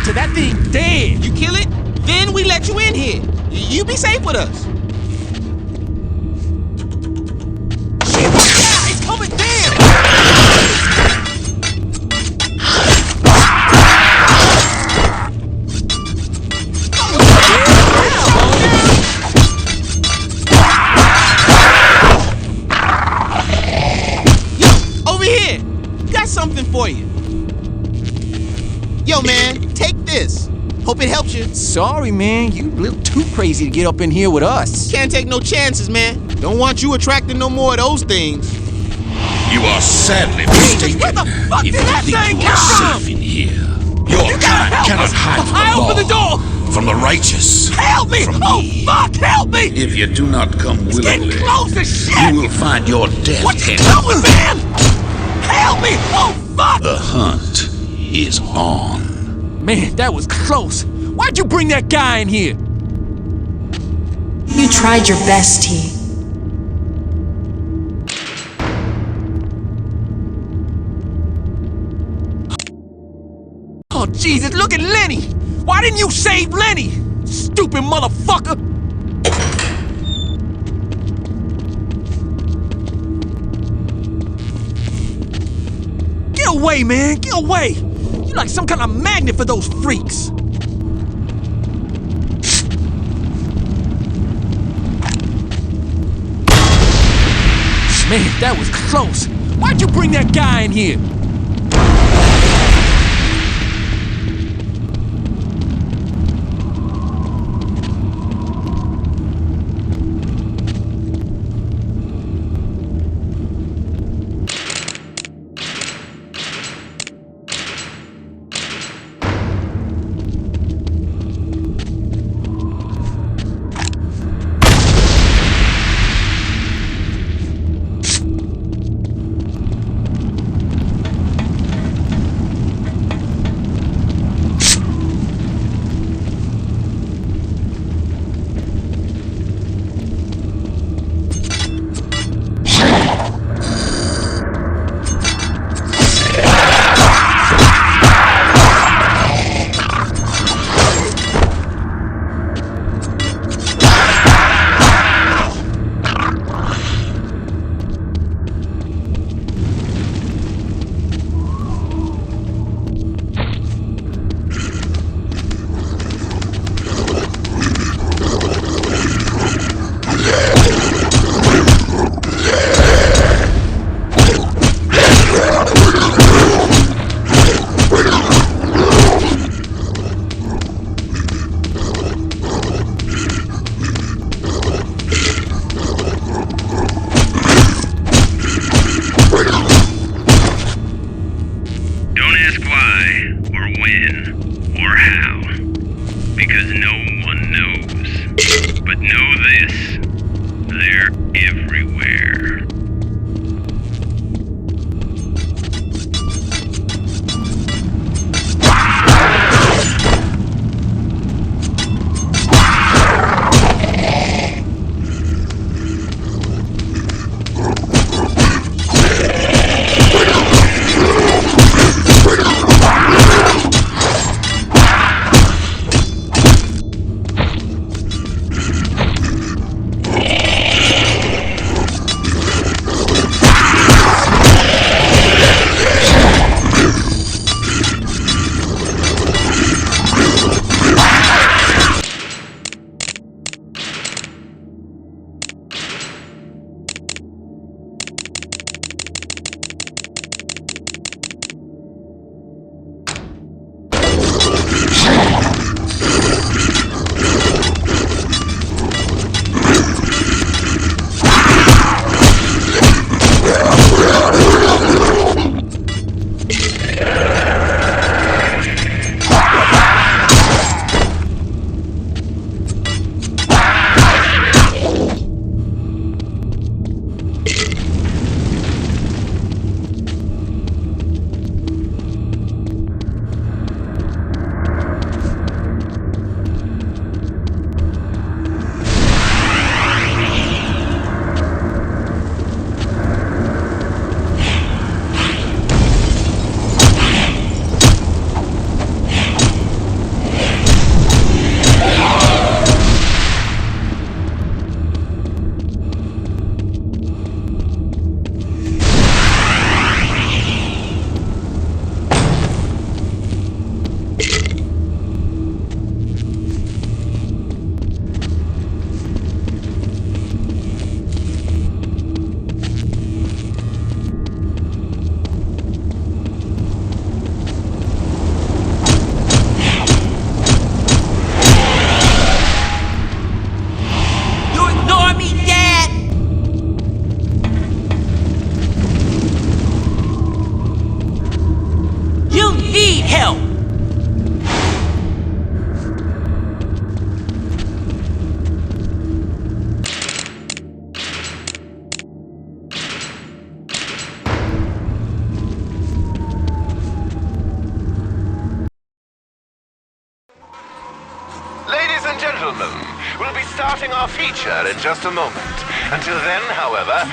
To that thing dead. You kill it, then we let you in here. You be safe with us. Shit, watch out! It's coming down! Yo, over here. Got something for you. Yo, man, take this. Hope it helps you. Sorry, man. You a little too crazy to get up in here with us. Can't take no chances, man. Don't want you attracting no more of those things. You are sadly mistaken. Where the fuck did that thing come from? Safe in here. Your kind cannot hide from the law. Open the door. From the righteous. Help me! From Oh, me. fuck! Help me! If you do not come willingly, Getting close as shit. you will find your death. What's going, man? Help me! Oh, fuck! The hunt is on. Man, that was close. Why'd you bring that guy in here? You tried your best, T. Oh, Jesus, look at Lenny! Why didn't you save Lenny? Stupid motherfucker! Get away, man! Get away! You're like some kind of magnet for those freaks! Man, that was close! Why'd you bring that guy in here? launching our feature in just a moment. Until then, however,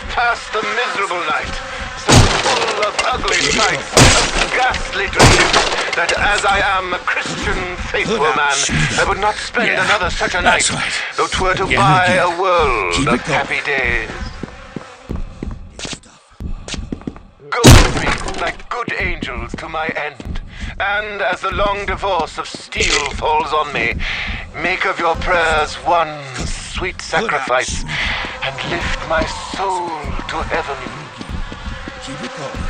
passed the miserable night, so full of ugly sights, of ghastly dreams, that as I am a Christian faithful man, I would not spend another such a night, though 'twere to buy a world of happy days. Go with me, like good angels, to my end, and as the long divorce of steel falls on me, make of your prayers one sweet sacrifice, and lift my soul to heaven. Keep it going.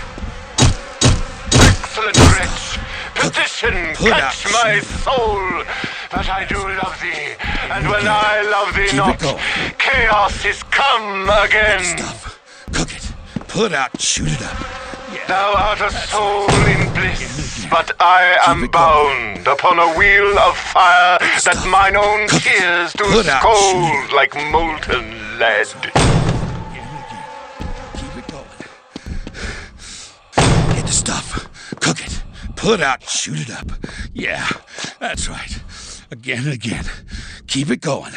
Excellent wretch, petition catch my soul, but I do love thee, and when I love thee not, chaos is come again. Cook it, pull it out, shoot it up. Thou art a soul in bliss, but I am bound upon a wheel of fire that mine own tears do scold like molten lead. Keep it going. Get the stuff, cook it, pull it out, shoot it up. Yeah, that's right. Again and again. Keep it going.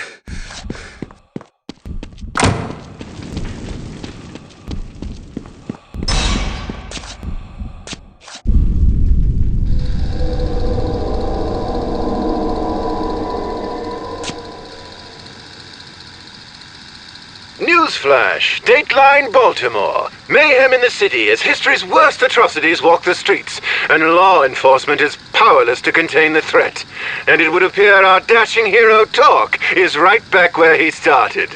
Newsflash, Dateline Baltimore. Mayhem in the city as history's worst atrocities walk the streets, and law enforcement is powerless to contain the threat. And it would appear our dashing hero Torque is right back where he started.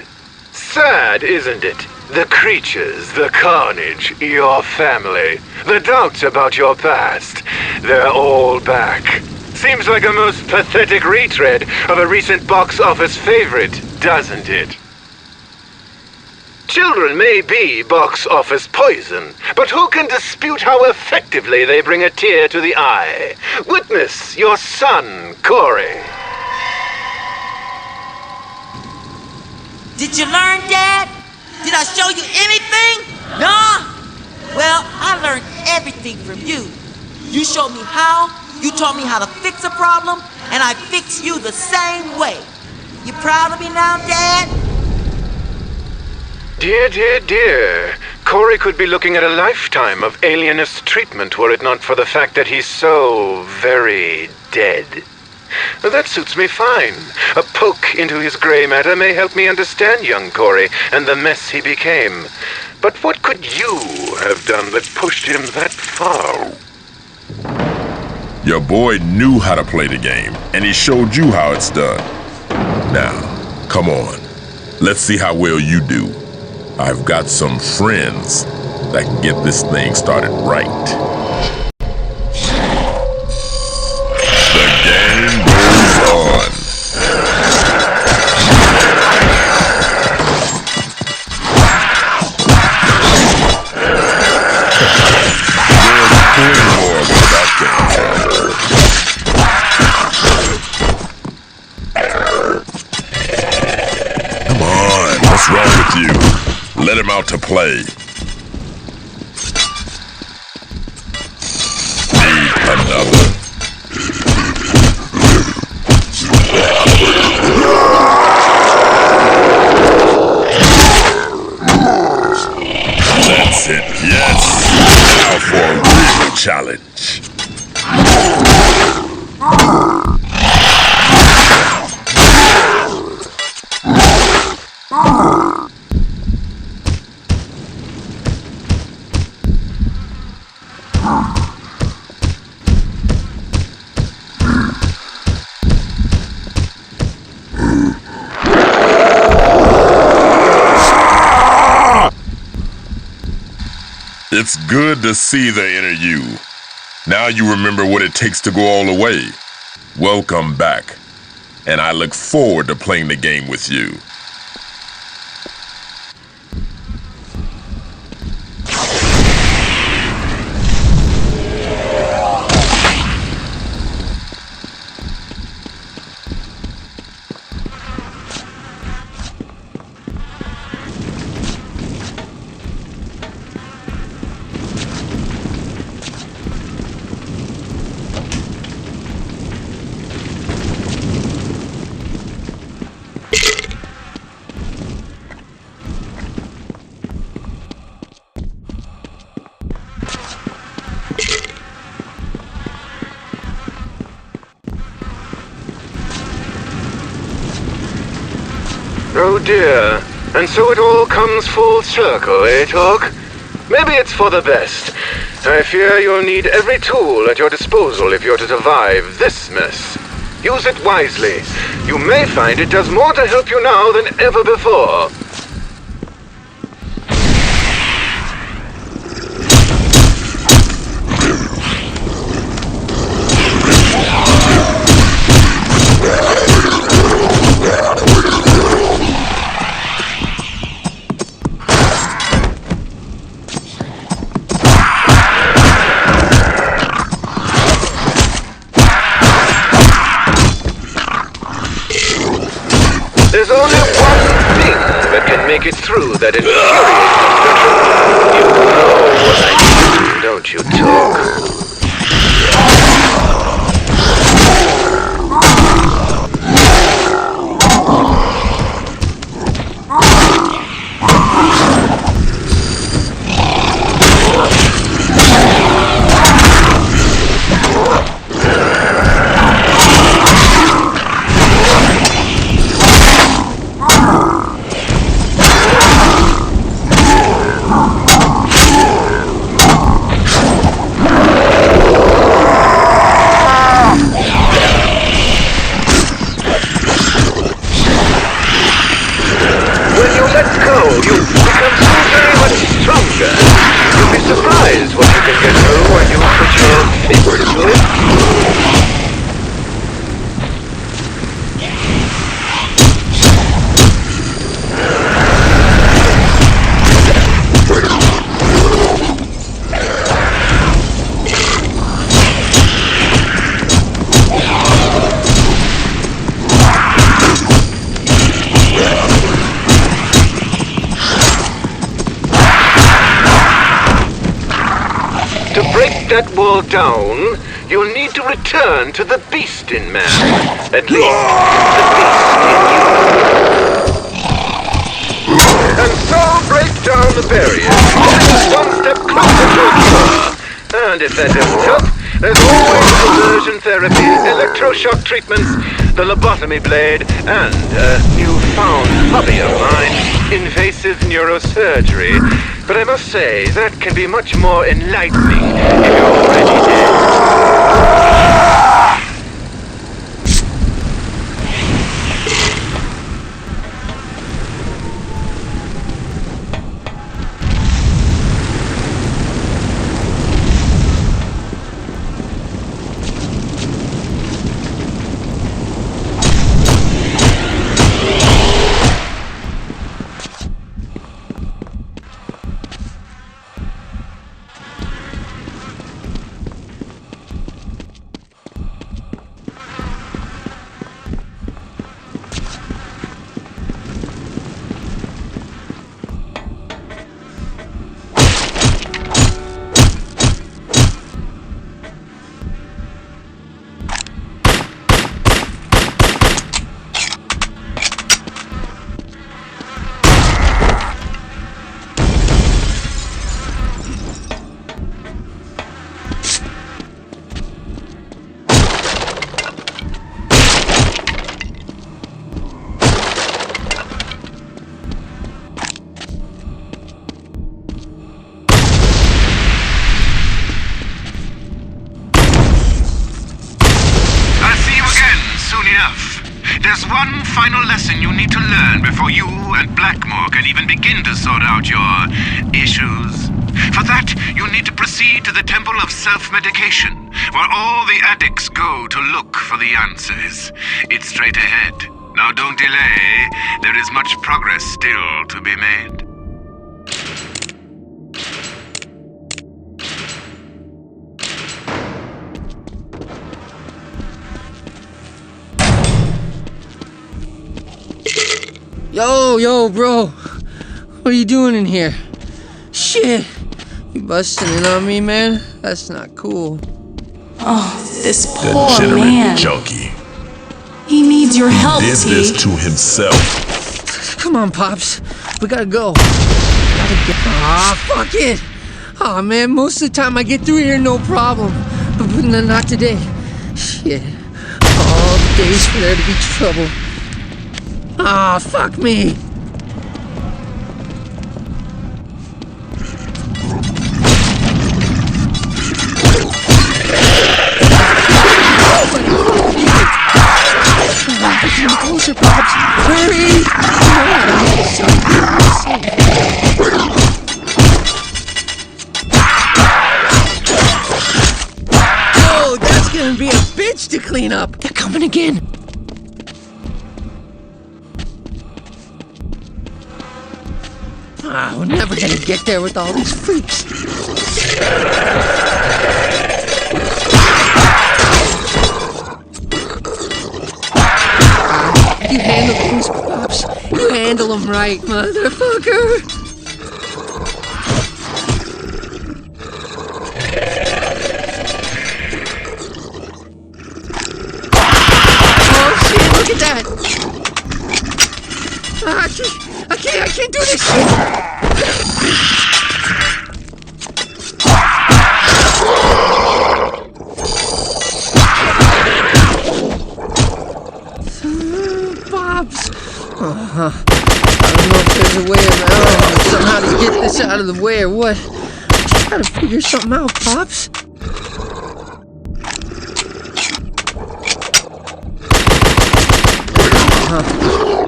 Sad, isn't it? The creatures, the carnage, your family, the doubts about your past, they're all back. Seems like a most pathetic retread of a recent box office favorite, doesn't it? Children may be box office poison, but who can dispute how effectively they bring a tear to the eye? Witness your son, Corey. Did you learn, Dad? Did I show you anything? Nah? Well, I learned everything from you. You showed me how, you taught me how to fix a problem, and I fix you the same way. You proud of me now, Dad? Dear, dear, dear. Corey could be looking at a lifetime of alienist treatment were it not for the fact that he's so very dead. That suits me fine. A poke into his gray matter may help me understand young Corey and the mess he became. But what could you have done that pushed him that far? Your boy knew how to play the game, and he showed you how it's done. Now, come on. Let's see how well you do. I've got some friends that can get this thing started right. The game goes on. There's plenty more where that came from. Come on, what's wrong with you? Let him out to play. Need another? challenge. It's good to see the inner you. Now you remember what it takes to go all the way. Welcome back, and I look forward to playing the game with you. Oh dear, and so it all comes full circle, eh, Talk? Maybe it's for the best. I fear you'll need every tool at your disposal if you're to survive this mess. Use it wisely. You may find it does more to help you now than ever before. There's only one thing that can make it through that infuriating structure. You know what I mean, don't you, Talk? That wall down, you'll need to return to the beast in man. At least, the beast in you. And so break down the barrier, one step closer to a cure. And if that doesn't help, there's always conversion therapy, electroshock treatments, the lobotomy blade, and a newfound hobby of mine, invasive neurosurgery. But I must say, that can be much more enlightening if you're already dead. There's one final lesson you need to learn before you and Blackmore can even begin to sort out your issues. For that, you need to proceed to the Temple of Self-Medication, where all the addicts go to look for the answers. It's straight ahead. Now don't delay. There is much progress still to be made. Yo, bro. What are you doing in here? Shit. You busting in on me, man? That's not cool. Oh, this poor Degenerate man. junkie. He needs your help, He did T. this to himself. Come on, Pops. We gotta go. Fuck it. Aw, man, most of the time I get through here no problem. But not today. Shit. All the days for there to be trouble. Ah, fuck me. Come closer, Pops. Hurry! Oh, that's gonna be a bitch to clean up. They're coming again. We're never gonna get there with all these freaks. You handle things, Pops. You handle them right, motherfucker. Oh shit! Look at that. I can't do this shit. Pops. I don't know if there's a way around or somehow to get this out of the way or what. Just gotta figure something out, Pops.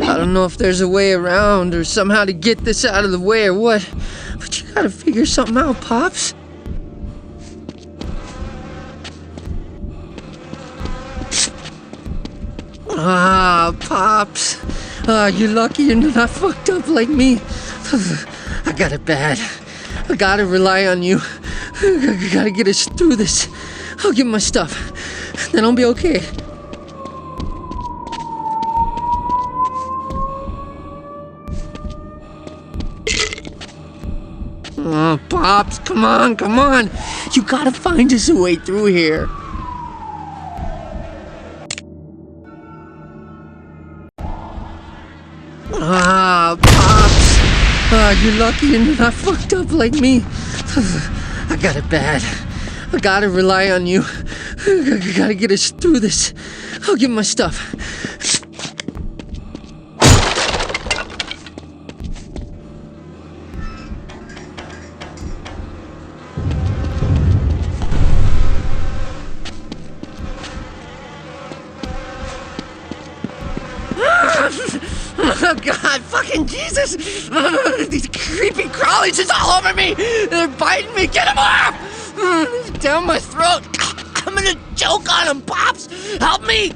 I don't know if there's a way around or somehow to get this out of the way or what, but you gotta figure something out, Pops. Pops. You're lucky you're not fucked up like me. I got it bad. I gotta rely on you. I gotta get us through this. I'll get my stuff. Then I'll be okay. Oh, Pops, come on. You gotta find us a way through here. Pops. You're lucky you're not fucked up like me. I got it bad. I gotta rely on you. I gotta get us through this. I'll get my stuff. Oh God, fucking Jesus! These creepy crawlies is all over me! They're biting me! Get them off! Down my throat! I'm gonna choke on them, Pops! Help me!